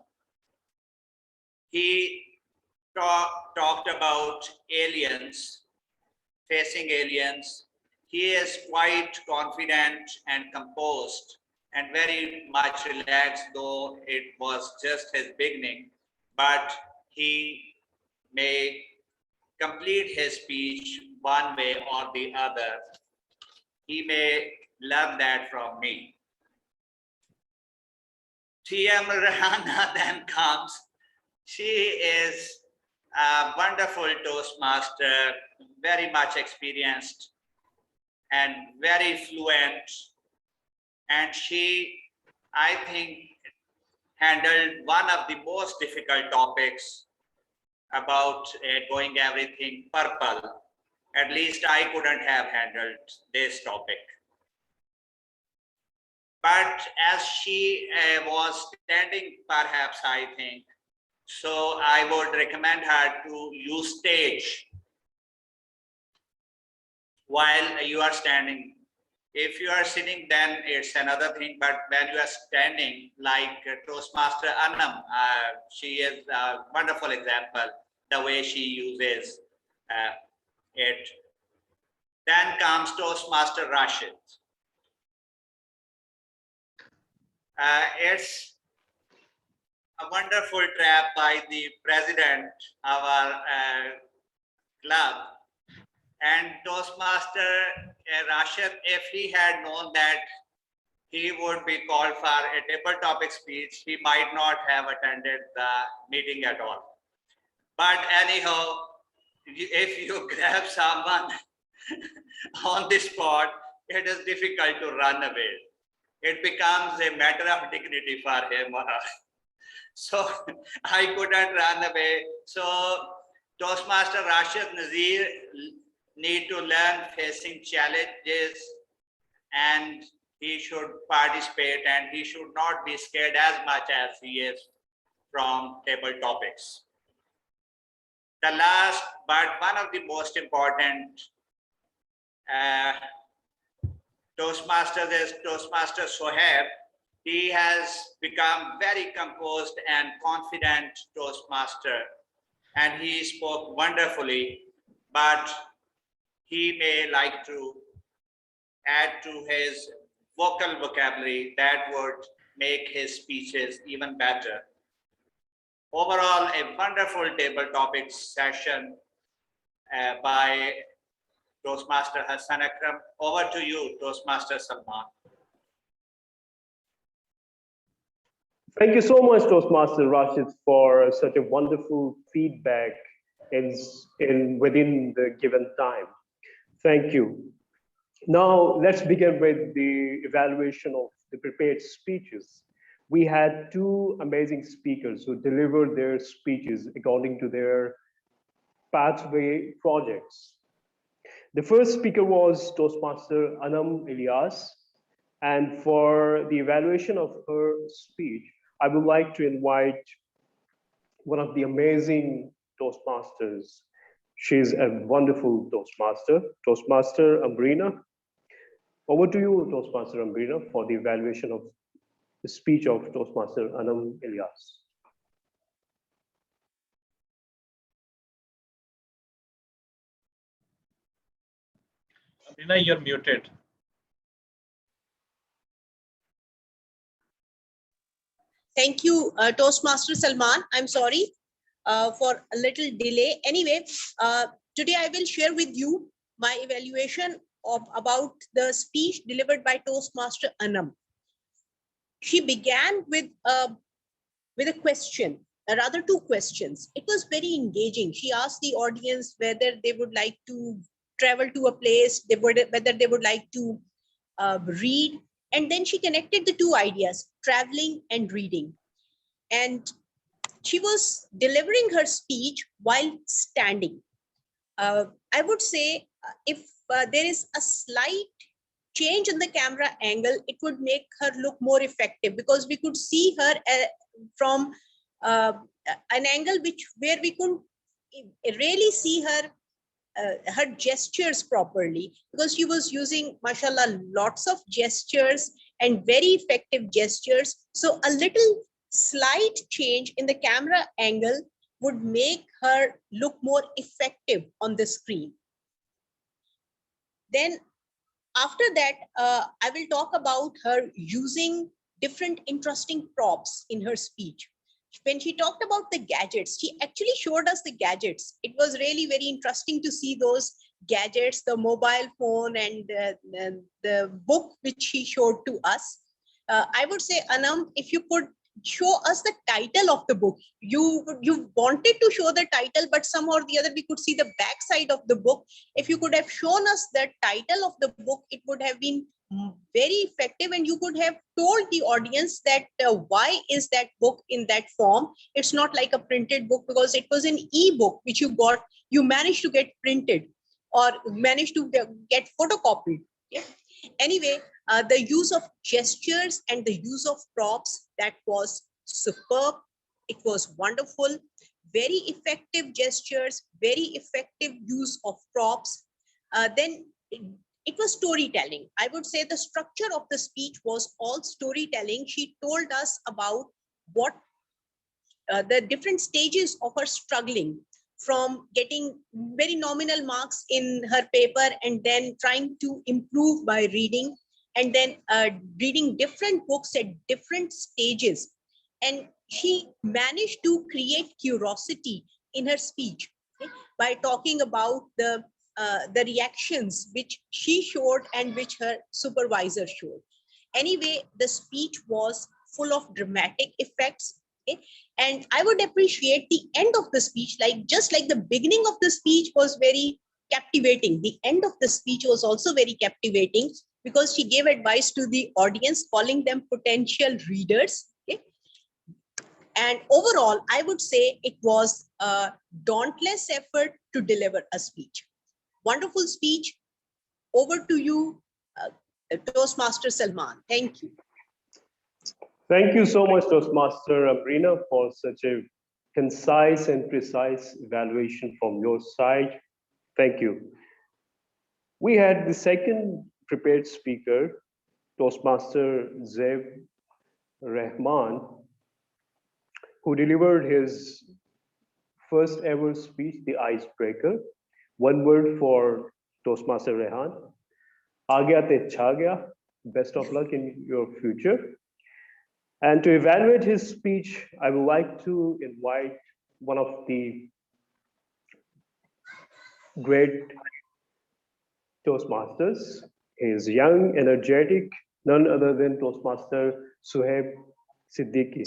He talked about aliens, facing aliens. He is quite confident and composed and very much relaxed, though it was just his beginning, but he may complete his speech one way or the other. He may learn that from me. TM Rahana then comes. She is a wonderful Toastmaster, very much experienced and very fluent. And she, I think, handled one of the most difficult topics about going everything purple. At least I couldn't have handled this topic. But as she was standing, perhaps, I think, so I would recommend her to use stage while you are standing. If you are sitting, then it's another thing. But when you are standing, like Toastmaster Annam, she is a wonderful example, the way she uses it. Then comes Toastmaster Rashid. It's a wonderful trap by the president of our club. And Toastmaster Rashid, if he had known that he would be called for a table topic speech, he might not have attended the meeting at all. But anyhow, if you grab someone on the spot, it is difficult to run away. It becomes a matter of dignity for him or her. So I couldn't run away. So Toastmaster Rashid Nazir need to learn facing challenges, and he should participate, and he should not be scared as much as he is from table topics. The last, but one of the most important Toastmasters is Toastmaster Sohaib. He has become very composed and confident Toastmaster, and he spoke wonderfully, but he may like to add to his vocal vocabulary that would make his speeches even better. Overall, a wonderful table topics session by Toastmaster Hassan Akram. Over to you, Toastmaster Salman. Thank you so much, Toastmaster Rashid, for such a wonderful feedback within the given time. Thank you. Now, let's begin with the evaluation of the prepared speeches. We had two amazing speakers who delivered their speeches according to their pathway projects. The first speaker was Toastmaster Anam Ilyas, and for the evaluation of her speech, I would like to invite one of the amazing Toastmasters. She's a wonderful Toastmaster, Toastmaster Ambrina. Over to you, Toastmaster Ambrina, for the evaluation of the speech of Toastmaster Anam Ilyas. Ambrina, you're muted. Thank you, Toastmaster Salman. I'm sorry for a little delay. Anyway, today I will share with you my evaluation about the speech delivered by Toastmaster Anam. She began with a question, rather two questions. It was very engaging. She asked the audience whether they would like to travel to a place, whether they would like to read. And then she connected the two ideas, traveling and reading. And she was delivering her speech while standing. I would say if there is a slight change in the camera angle, it would make her look more effective, because we could see her from an angle where we couldn't really see her her gestures properly, because she was using, mashallah, lots of gestures and very effective gestures. So a little slight change in the camera angle would make her look more effective on the screen. Then after that, I will talk about her using different interesting props in her speech. When she talked about the gadgets, she actually showed us the gadgets. It was really very interesting to see those gadgets, the mobile phone and the book which she showed to us. I would say, Anam, if you could show us the title of the book. You wanted to show the title, but somehow or the other we could see the back side of the book. If you could have shown us the title of the book, it would have been very effective, and you could have told the audience that why is that book in that form. It's not like a printed book, because it was an e-book which you managed to get printed or managed to get photocopied. Yeah. Anyway, the use of gestures and the use of props, that was superb. It was wonderful. Very effective gestures, very effective use of props. Then it was storytelling. I would say the structure of the speech was all storytelling. She told us about what the different stages of her struggling, from getting very nominal marks in her paper and then trying to improve by reading, and then reading different books at different stages. And she managed to create curiosity in her speech, okay, by talking about the reactions which she showed and which her supervisor showed. Anyway, the speech was full of dramatic effects. Okay? And I would appreciate the end of the speech, just like the beginning of the speech was very captivating. The end of the speech was also very captivating, because she gave advice to the audience, calling them potential readers. Okay? And overall, I would say it was a dauntless effort to deliver a speech. Wonderful speech. Over to you, Toastmaster Salman. Thank you. Thank you so much, Toastmaster Abrina, for such a concise and precise evaluation from your side. Thank you. We had the second prepared speaker, Toastmaster Zev Rahman, who delivered his first ever speech, The Icebreaker. One word for Toastmaster Rehan. Aa gaya te chha gaya. Best of luck in your future. And to evaluate his speech, I would like to invite one of the great Toastmasters. He is young, energetic, none other than Toastmaster Suhaib Siddiqui.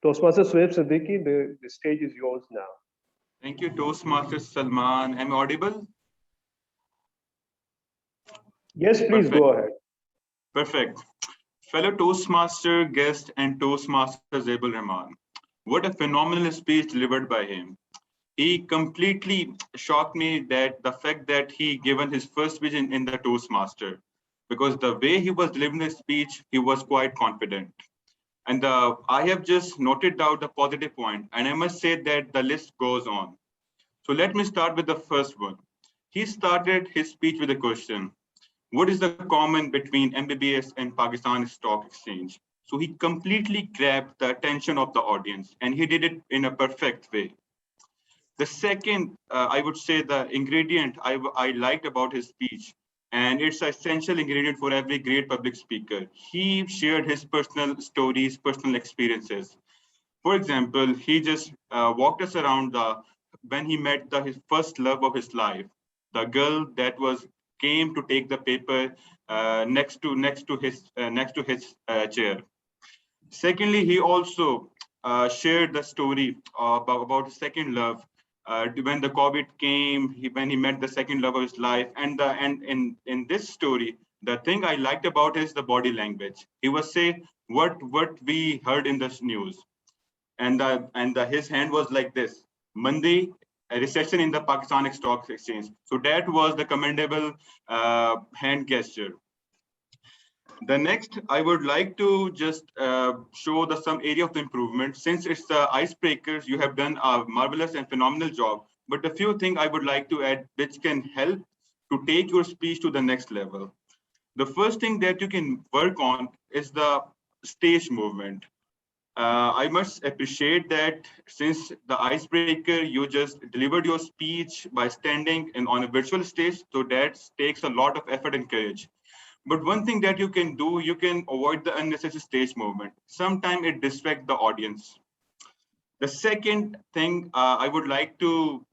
Toastmaster Suhaib Siddiqui, the stage is yours now. Thank you, Toastmaster Salman. Am I audible? Yes, please. Perfect. Go ahead. Perfect. Fellow Toastmaster guest and Toastmaster Zev Rahman, what a phenomenal speech delivered by him. He completely shocked me that the fact that he given his first speech in the Toastmaster, because the way he was delivering the speech, he was quite confident. And I have just noted down the positive point, and I must say that the list goes on. So let me start with the first one. He started his speech with a question. What is the common between MBBS and Pakistan Stock Exchange? So he completely grabbed the attention of the audience, and he did it in a perfect way. The second, I would say the ingredient I liked about his speech, and it's an essential ingredient for every great public speaker. He shared his personal stories, personal experiences. For example, he just walked us around when he met his first love of his life, the girl that came to take the paper next to his chair. Secondly, he also shared the story about his second love. When the COVID came, when he met the second love of his life, and in this story, the thing I liked about is the body language. He was saying what we heard in the news, and his hand was like this. Monday, a recession in the Pakistan Stock Exchange. So that was the commendable hand gesture. The next, I would like to just show some area of the improvement. Since it's the icebreakers, you have done a marvelous and phenomenal job. but a few things I would like to add which can help to take your speech to the next level. The first thing that you can work on is the stage movement. I must appreciate that since the icebreaker, you just delivered your speech by standing on a virtual stage, so that takes a lot of effort and courage. But one thing that you can do, you can avoid the unnecessary stage movement. Sometimes it distracts the audience. The second thing I would like to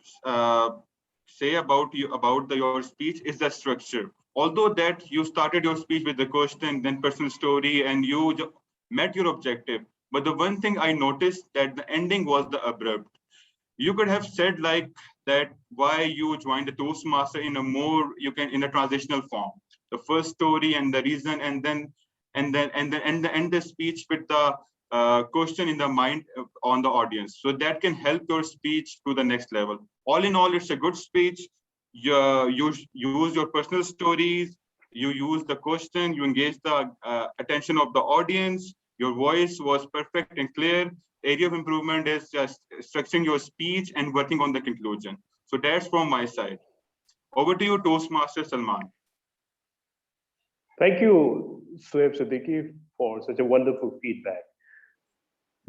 say about your speech is the structure. Although that you started your speech with the question, then personal story, and you met your objective. But the one thing I noticed that the ending was the abrupt. You could have said like that why you joined the Toastmaster in a more in a transitional form. The first story and the reason, and then end the speech with the question in the mind on the audience. So that can help your speech to the next level. All in all, it's a good speech. You use your personal stories, you use the question, you engage the attention of the audience. Your voice was perfect and clear. Area of improvement is just structuring your speech and working on the conclusion. So that's from my side. Over to you, Toastmaster Salman. Thank you, Suhaib Siddiqui, for such a wonderful feedback.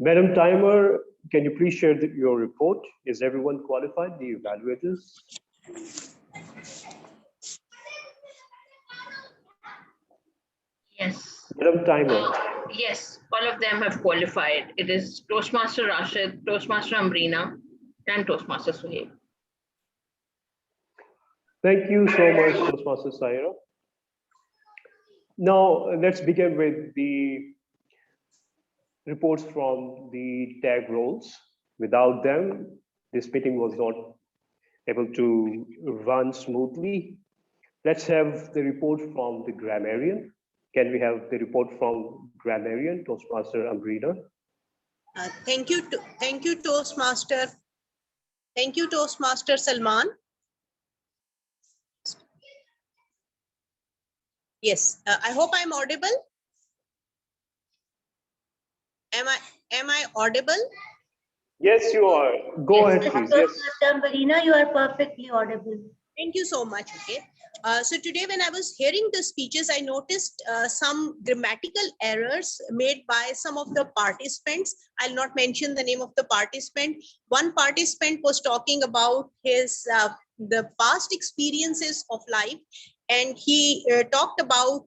Madam Timer, can you please share your report? Is everyone qualified, the evaluators? Yes. Madam Timer. Yes, all of them have qualified. It is Toastmaster Rashid, Toastmaster Amrina, and Toastmaster Suhaib. Thank you so much, Toastmaster Saira. Now, let's begin with the reports from the tag roles. Without them, this meeting was not able to run smoothly. Let's have the report from the grammarian. Can we have the report from grammarian, Toastmaster Amrina? Thank you, Toastmaster. Thank you, Toastmaster Salman. Yes, I hope I'm audible. Am I audible? Yes, you are. Go ahead, please. Yes. Marina, you are perfectly audible. Thank you so much. Okay. So today when I was hearing the speeches, I noticed some grammatical errors made by some of the participants. I'll not mention the name of the participant. One participant was talking about his the past experiences of life, and he talked about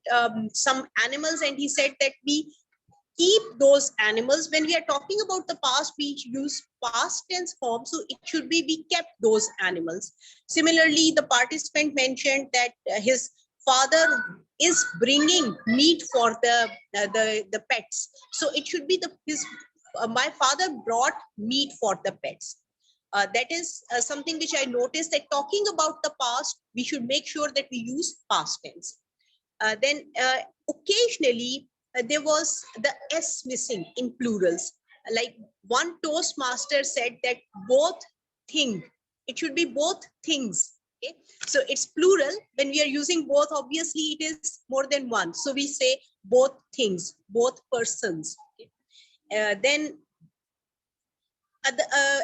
some animals, and he said that we keep those animals. When we are talking about the past, we use past tense form, so it should be we kept those animals. Similarly, the participant mentioned that his father is bringing meat for the pets, so it should be my father brought meat for the pets. That is something which I noticed, that talking about the past, we should make sure that we use past tense. Then occasionally there was the S missing in plurals. Like one Toastmaster said that both thing, it should be both things. Okay, so it's plural. When we are using both, obviously it is more than one. So we say both things, both persons. Okay. Then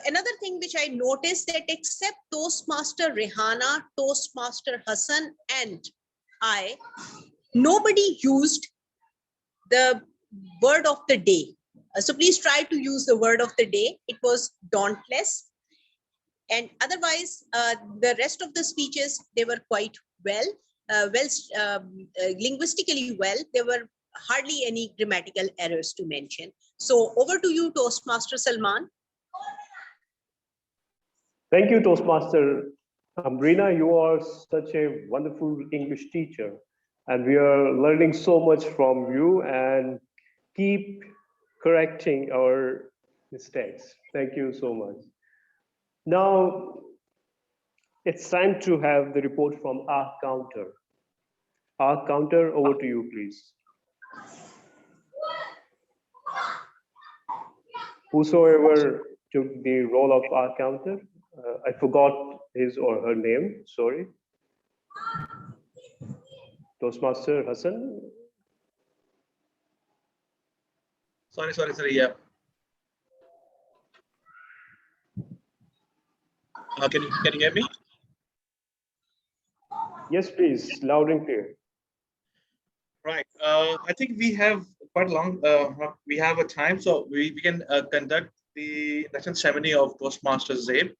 another thing which I noticed, that except Toastmaster Rehana, Toastmaster Hassan, and I, nobody used the word of the day. So please try to use the word of the day. It was dauntless. And otherwise, the rest of the speeches, they were quite well, linguistically well. There were hardly any grammatical errors to mention. So over to you, Toastmaster Salman. Thank you, Toastmaster Amrina. You are such a wonderful English teacher, and we are learning so much from you, and keep correcting our mistakes. Thank you so much. Now, it's time to have the report from our counter. Our counter, over to you, please. Whosoever took the role of our counter, I forgot his or her name, sorry. Toastmaster Hassan. Sorry, yeah. Can you hear me? Yes, please, loud and clear. Right. I think we have quite long. We have a time, so we can conduct the induction ceremony of Toastmaster Zabe,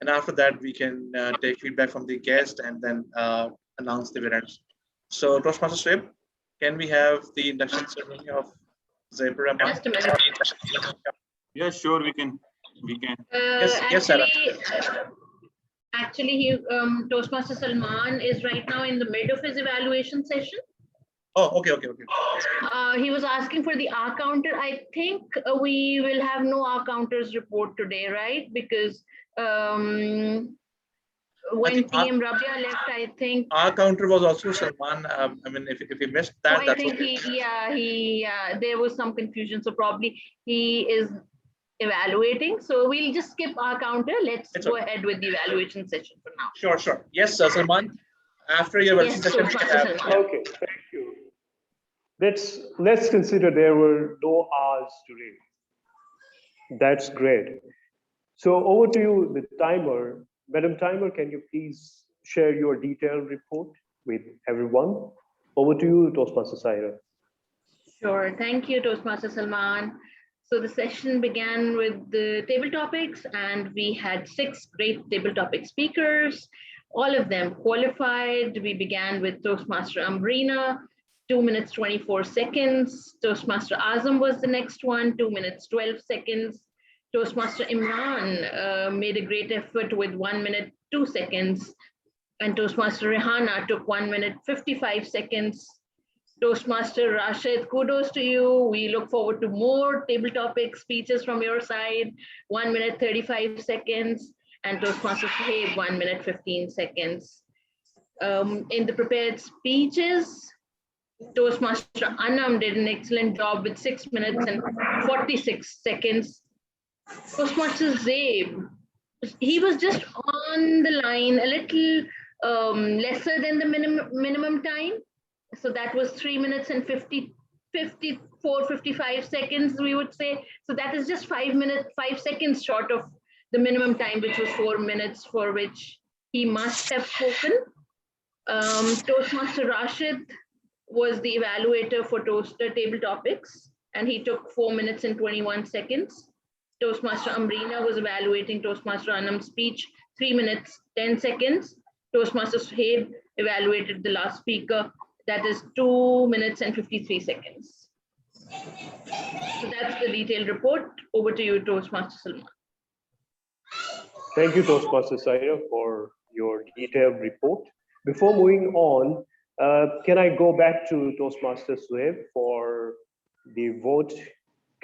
and after that we can take feedback from the guest and then announce the winners. So Toastmaster Zabe, can we have the induction ceremony of Zabe Rahman? Just a minute. Yeah, sure, we can. Yes, Sarah. Actually, Toastmaster Salman is right now in the mid of his evaluation session. Oh, okay. He was asking for the R counter. I think we will have no R counters report today, right? Because when PM Rabia left, I think Our counter was also Salman. I mean, if you missed that, I that's think okay. there was some confusion. So probably he is evaluating. So we'll just skip our counter. Let's go ahead with the evaluation session for now. Sure. Yes, Salman. After your evaluation session, we can have. Okay, thank you. Let's consider there were no R's today. That's great. So over to you, the timer. Madam Timer, can you please share your detailed report with everyone? Over to you, Toastmaster Saira. Sure. Thank you, Toastmaster Salman. So the session began with the table topics, and we had 6 great table topic speakers, all of them qualified. We began with Toastmaster Amrina, 2 minutes, 24 seconds. Toastmaster Azam was the next one, 2 minutes, 12 seconds. Toastmaster Imran made a great effort with 1 minute, 2 seconds. And Toastmaster Rehana took 1 minute, 55 seconds. Toastmaster Rashid, kudos to you. We look forward to more table topic speeches from your side. 1 minute, 35 seconds. And Toastmaster Suhaib, 1 minute, 15 seconds. In the prepared speeches, Toastmaster Anam did an excellent job with 6 minutes and 46 seconds. Toastmaster Zabe, he was just on the line, a little lesser than the minimum time. So that was 3 minutes and 54, 55 seconds, we would say. So that is just 5 seconds short of the minimum time, which was 4 minutes, for which he must have spoken. Toastmaster Rashid was the evaluator for table topics, and he took 4 minutes and 21 seconds. Toastmaster Amrina was evaluating Toastmaster Anam's speech, 3 minutes, 10 seconds. Toastmaster Suhaib evaluated the last speaker, that is 2 minutes and 53 seconds. So that's the detailed report. Over to you, Toastmaster Salman. Thank you, Toastmaster Saira, for your detailed report. Before moving on, can I go back to Toastmaster Suhaib for the vote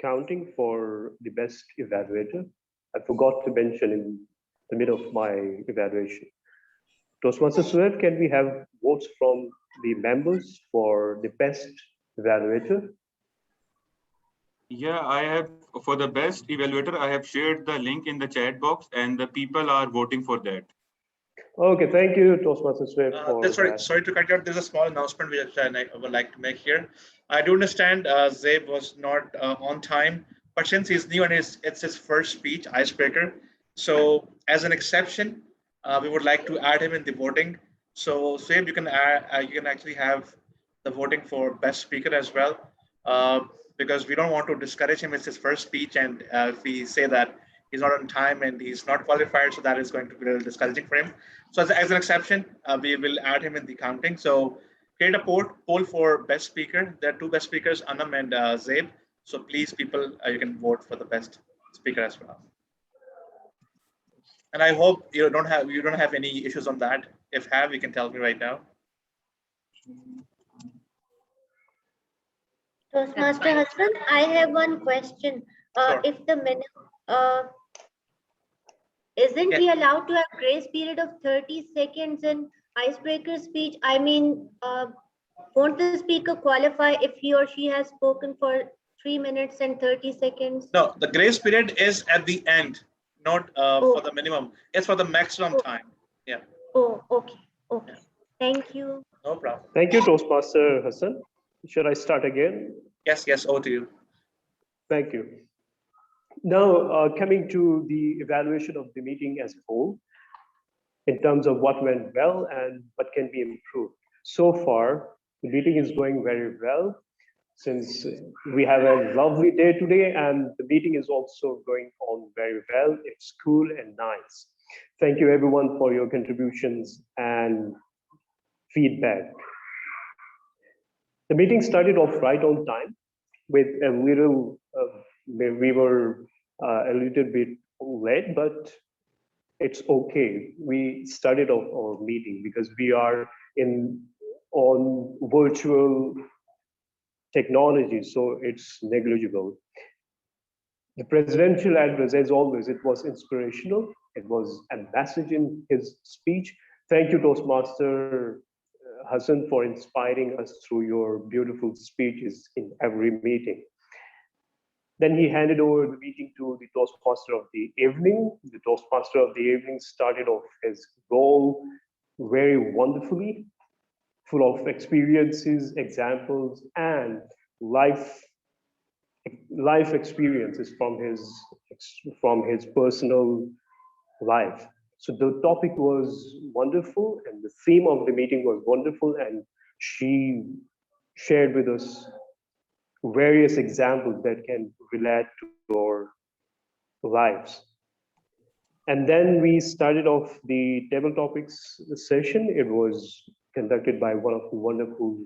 counting for the best evaluator? I forgot to mention in the middle of my evaluation. Toastmaster Suhaib, can we have votes from the members for the best evaluator? Yeah, I have, for the best evaluator, I have shared the link in the chat box and the people are voting for that. Okay, thank you, Toastmaster Suhaib, for that. Sorry to cut you out. There's a small announcement which I would like to make here. I do understand Zabe was not on time, but since he's new and it's his first speech, icebreaker. So as an exception, we would like to add him in the voting. So Zabe, you can actually have the voting for best speaker as well, because we don't want to discourage him. It's his first speech, and if we say that he's not on time and he's not qualified, so that is going to be a little discouraging for him. So as an exception, we will add him in the counting. So create a poll for best speaker. There are 2 best speakers, Anam and Zabe. So please, people, you can vote for the best speaker as well. And I hope you don't have any issues on that. If have, you can tell me right now. Toastmaster Hassan, I have one question. Sure. If the minimum, isn't we allowed to have grace period of 30 seconds in icebreaker speech? I mean, won't the speaker qualify if he or she has spoken for 3 minutes and 30 seconds? No, the grace period is at the end, not for the minimum. It's for the maximum time. Yeah. Oh, okay. Okay. Thank you. No problem. Thank you, Toastmaster Hassan. Should I start again? Yes, over to you. Thank you. Now, coming to the evaluation of the meeting as a whole, in terms of what went well and what can be improved. So far, the meeting is going very well since we have a lovely day today, and the meeting is also going on very well. It's cool and nice. Thank you everyone for your contributions and feedback. The meeting started off right on time with a little, we were a little bit late, but it's okay. We started off our meeting because we are on virtual technology, so it's negligible. The presidential address, as always, it was inspirational. It was a message in his speech. Thank you, Toastmaster Hassan, for inspiring us through your beautiful speeches in every meeting. Then he handed over the meeting to the Toastmaster of the evening. The Toastmaster of the evening started off his role very wonderfully, full of experiences, examples, and life experiences from his personal life. So the topic was wonderful, and the theme of the meeting was wonderful, and she shared with us various examples that can relate to our lives. And then we started off the table topics session. It was conducted by one of the wonderful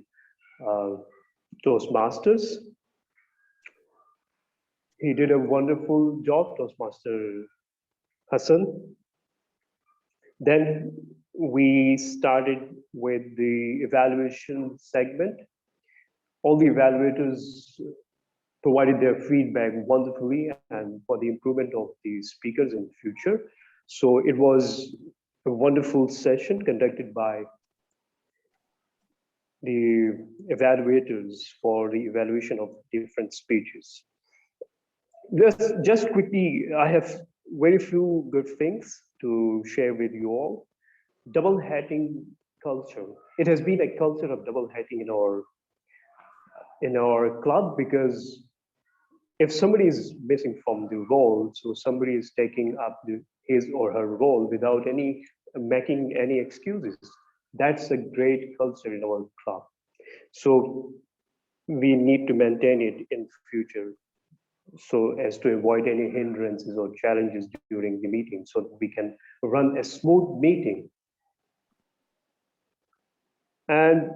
Toastmasters. He did a wonderful job, Toastmaster Hassan. Then we started with the evaluation segment. All the evaluators provided their feedback wonderfully and for the improvement of the speakers in future. So it was a wonderful session conducted by the evaluators for the evaluation of different speeches. Just quickly, I have very few good things to share with you all. Double hatting culture. It has been a culture of double hatting in our club, because if somebody is missing from the role, so somebody is taking up his or her role without making any excuses, that's a great culture in our club. So we need to maintain it in future, so as to avoid any hindrances or challenges during the meeting, so that we can run a smooth meeting. And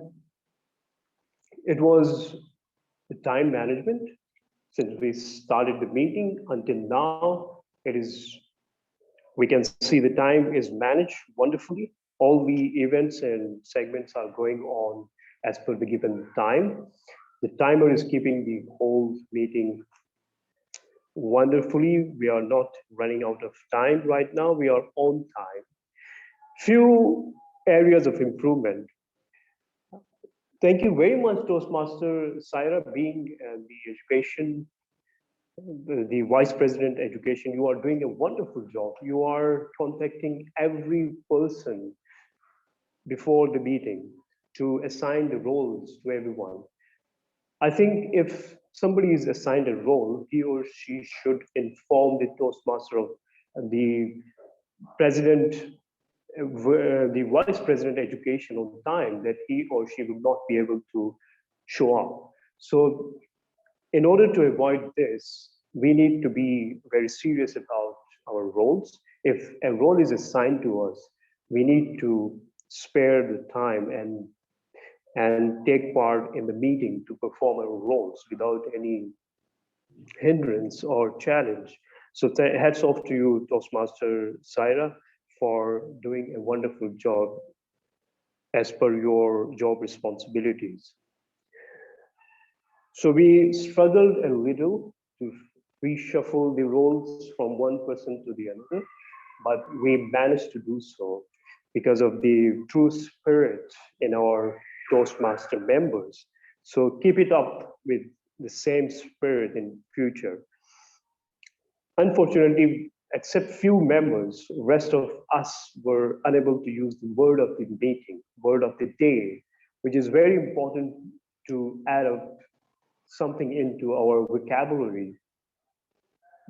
it was the time management. Since we started the meeting until now, we can see the time is managed wonderfully. All the events and segments are going on as per the given time. The timer is keeping the whole meeting wonderfully. We are not running out of time right now. We are on time. Few areas of improvement. Thank you very much, Toastmaster Saira, being the Vice President Education. You are doing a wonderful job. You are contacting every person before the meeting to assign the roles to everyone. I think if somebody is assigned a role, he or she should inform the Toastmaster of the President, the Vice President Education on time that he or she will not be able to show up. So in order to avoid this, we need to be very serious about our roles. If a role is assigned to us, we need to spare the time and take part in the meeting to perform our roles without any hindrance or challenge. So hats off to you, Toastmaster Saira, for doing a wonderful job as per your job responsibilities. So we struggled a little to reshuffle the roles from one person to the other, but we managed to do so because of the true spirit in our Toastmaster members. So keep it up with the same spirit in future. Unfortunately, except few members, rest of us were unable to use the word of the meeting, word of the day, which is very important to add up something into our vocabulary.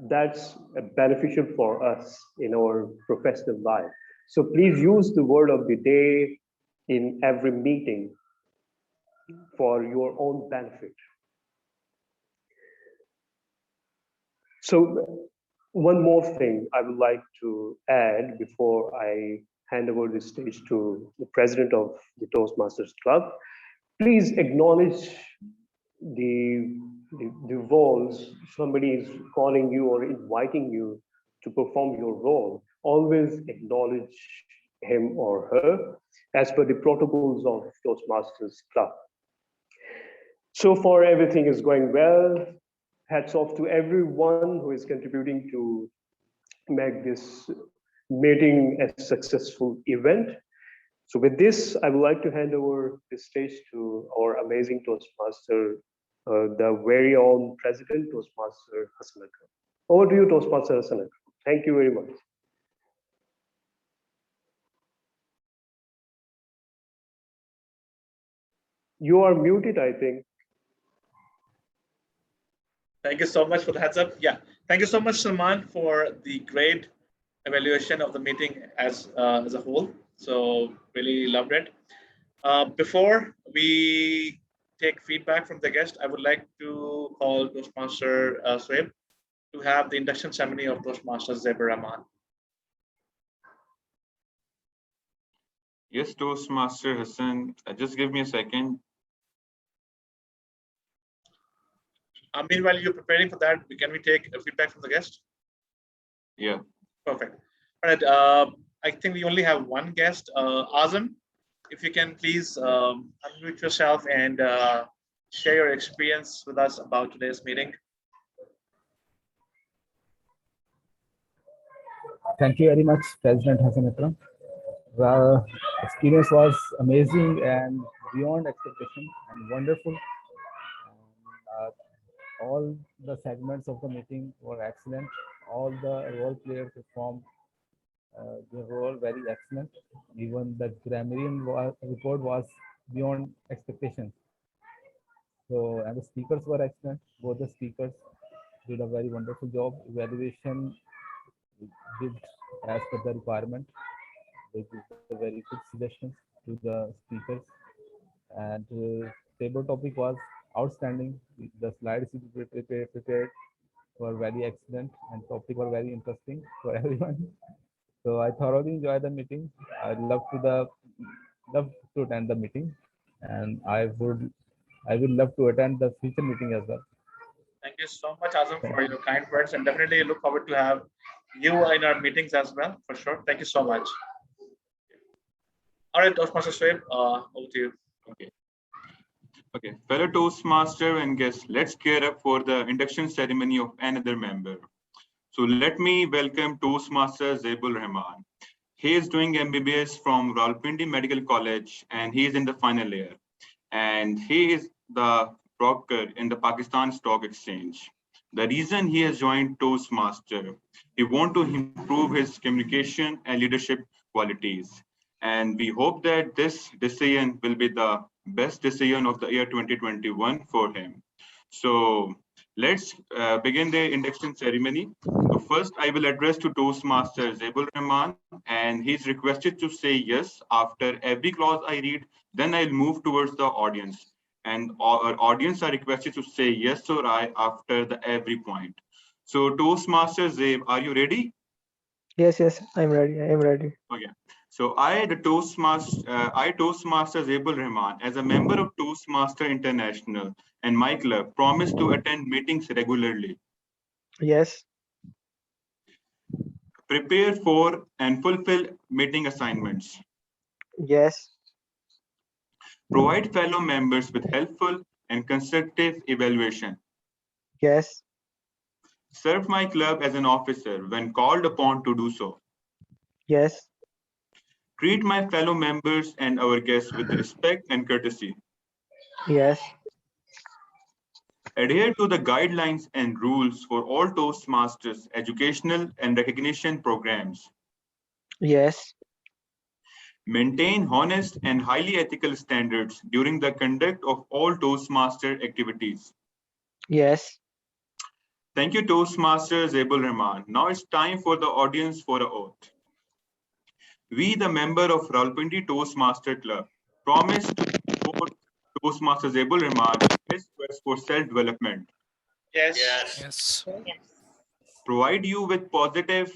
That's beneficial for us in our professional life. So please use the word of the day in every meeting for your own benefit. So one more thing I would like to add before I hand over the stage to the president of the Toastmasters Club. Please acknowledge the roles. Somebody is calling you or inviting you to perform your role. Always acknowledge him or her as per the protocols of Toastmasters Club. So far, everything is going well. Hats off to everyone who is contributing to make this meeting a successful event. So with this, I would like to hand over the stage to our amazing Toastmaster, the very own President Toastmaster Hassan Akram. Over to you, Toastmaster Hassan Akram. Thank you very much. You are muted, I think. Thank you so much for the heads up. Yeah, thank you so much, Salman, for the great evaluation of the meeting as a whole. So really loved it. Before we take feedback from the guest, I would like to call Toastmaster Swaib to have the induction ceremony of Toastmaster Zebur Rahman. Yes, Toastmaster Hassan, just give me a second. Meanwhile, you're preparing for that, can we take feedback from the guest? Yeah. Perfect. All right. I think we only have one guest, Azam. If you can please unmute yourself and share your experience with us about today's meeting. Thank you very much, President Hassan Akram. Well, experience was amazing and beyond expectation and wonderful. And, all the segments of the meeting were excellent. All the role players performed their role very excellent. Even the grammarian report was beyond expectations. So, and the speakers were excellent. Both the speakers did a very wonderful job. Evaluation did as per the requirement. They give the very good suggestions to the speakers. And table topic was outstanding. The slides prepared were very excellent and topic were very interesting for everyone. So I thoroughly enjoyed the meeting. I love to attend the meeting, and I would love to attend the future meeting as well. Thank you so much, Azam, for your kind words, and definitely look forward to have you in our meetings as well, for sure. Thank you so much. All right, Toastmaster Swaib, over to you. Okay, fellow Toastmaster and guests, let's gear up for the induction ceremony of another member. So let me welcome Toastmaster Zebul Rahman. He is doing MBBS from Rawalpindi Medical College, and he is in the final year. And he is the broker in the Pakistan Stock Exchange. The reason he has joined Toastmaster, he wants to improve his communication and leadership qualities. And we hope that this decision will be the best decision of the year 2021 for him. So let's begin the induction ceremony. So first, I will address to Toastmaster Zebul Rahman, and he's requested to say yes after every clause I read. Then I'll move towards the audience, and our audience are requested to say yes or I after the every point. So Toastmaster Zeb, are you ready? Yes, I'm ready. I am ready. Okay. So I Toastmaster Zebul Rahman, as a member of Toastmaster International and my club, promise to attend meetings regularly. Yes. Prepare for and fulfill meeting assignments. Yes. Provide fellow members with helpful and constructive evaluation. Yes. Serve my club as an officer when called upon to do so. Yes. Treat my fellow members and our guests with respect and courtesy. Yes. Adhere to the guidelines and rules for all Toastmasters educational and recognition programs. Yes. Maintain honest and highly ethical standards during the conduct of all Toastmaster activities. Yes. Thank you, Toastmaster Zebul Rahman. Now it's time for the audience for an oath. We, the member of Rawalpindi Toastmaster Club, promise to support Toastmaster Zebul Rahman in his quest for self-development. Yes. Yes. Provide you with positive,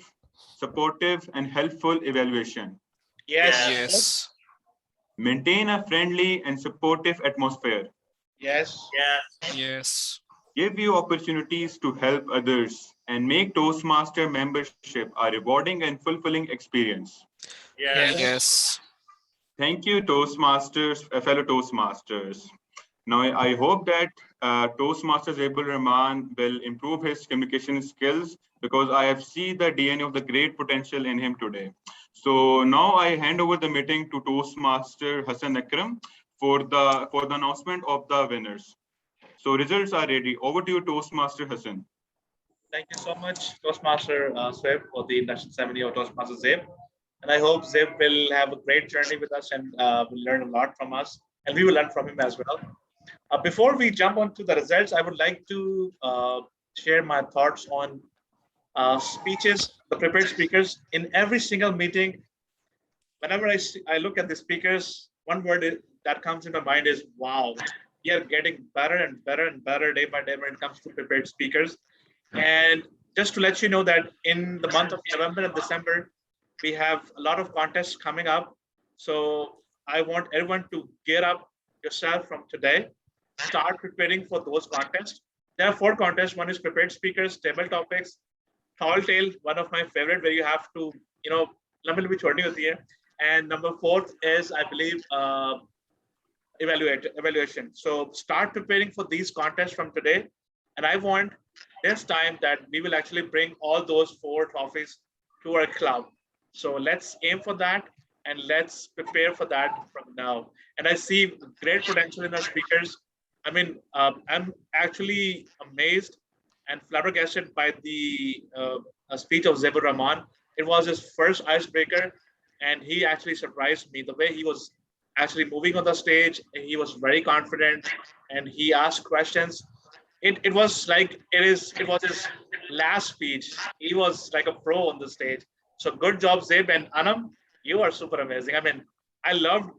supportive, and helpful evaluation. Yes. Yes. Maintain a friendly and supportive atmosphere. Yes. Yes. Give you opportunities to help others and make Toastmaster membership a rewarding and fulfilling experience. Yes. Thank you, Toastmasters, fellow Toastmasters. Now, I hope that Toastmasters Abul Rahman will improve his communication skills because I have seen the DNA of the great potential in him today. So now I hand over the meeting to Toastmaster Hassan Akram for the announcement of the winners. So results are ready. Over to you, Toastmaster Hassan. Thank you so much, Toastmaster Sweb, for the induction ceremony of Toastmaster Zeb. And I hope Zeb will have a great journey with us and will learn a lot from us. And we will learn from him as well. Before we jump on to the results, I would like to share my thoughts on speeches, the prepared speakers. In every single meeting, whenever I look at the speakers, one word that comes into mind is, wow, we are getting better and better and better day by day when it comes to prepared speakers. And just to let you know that in the month of November and December, we have a lot of contests coming up. So I want everyone to gear up yourself from today. Start preparing for those contests. There are 4 contests. One is prepared speakers, table topics, tall tale, one of my favorite, where you have to, and number 4 is, I believe, evaluation. So start preparing for these contests from today. And I want this time that we will actually bring all those 4 trophies to our club. So let's aim for that and let's prepare for that from now. And I see great potential in our speakers. I mean, I'm actually amazed and flabbergasted by the speech of Zebul Rahman. It was his first icebreaker, and he actually surprised me. The way he was actually moving on the stage, he was very confident, and he asked questions. It was like it was his last speech. He was like a pro on the stage. So good job, Zeb, and Anam. You are super amazing. I mean, I loved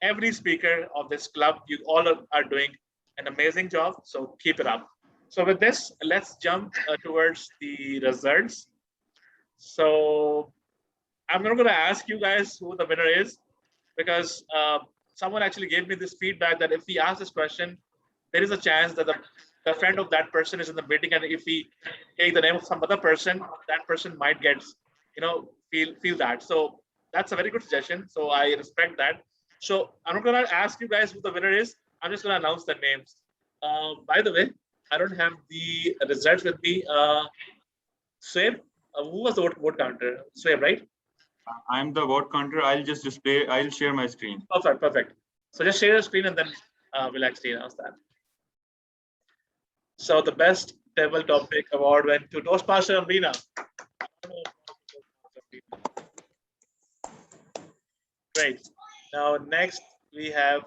every speaker of this club. You all are doing an amazing job. So keep it up. So with this, let's jump towards the results. So I'm not going to ask you guys who the winner is, because someone actually gave me this feedback that if we ask this question, there is a chance that the friend of that person is in the meeting, and if we take the name of some other person, that person might get, feel that. So that's a very good suggestion. So I respect that. So I'm not going to ask you guys who the winner is. I'm just going to announce the names. By the way, I don't have the results with me. Sweb, who was the vote counter? Sweb, right? I'm the vote counter. I'll just display. I'll share my screen. Perfect. So just share your screen and then we'll actually announce that. So the best table topic award went to Toastmaster Amrina. Great. Now next we have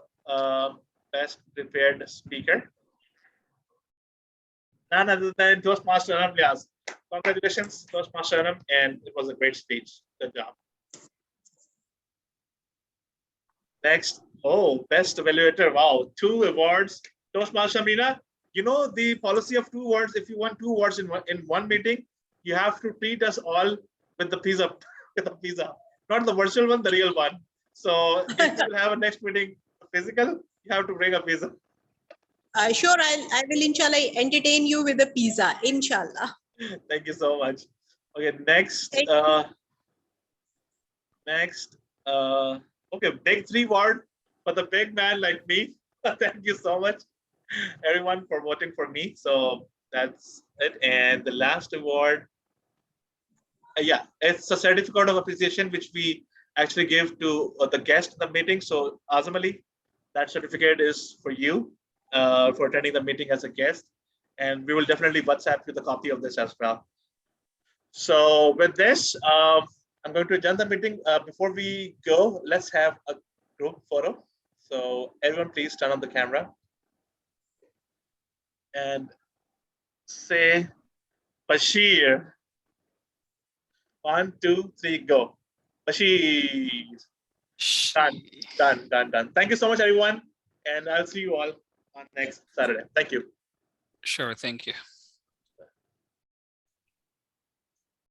best prepared speaker. None other than Toastmaster Anam Vyas. Congratulations, Toastmaster Anam, and it was a great speech. Good job. Next, best evaluator. Wow, 2 awards. Toastmaster Amrina, you know the policy of 2 awards. If you want 2 awards in one meeting, you have to treat us all with the pizza, not the virtual one, the real one. So if you have a next meeting physical, you have to bring a pizza. Sure, I will inshallah entertain you with a pizza, inshallah. Thank you so much. Okay, next. Okay, big 3 award for the big man like me. Thank you so much, everyone, for voting for me. So that's it. And the last award, it's a certificate of appreciation which we actually give to the guest in the meeting. So Azam Ali, that certificate is for you for attending the meeting as a guest, and we will definitely WhatsApp you the copy of this as well. So with this, I'm going to adjourn the meeting. Before we go, let's have a group photo. So everyone, please turn on the camera and say Bashir. 1, 2, 3, go. Ashish. Done. Thank you so much, everyone. And I'll see you all on next Saturday. Thank you. Sure, thank you.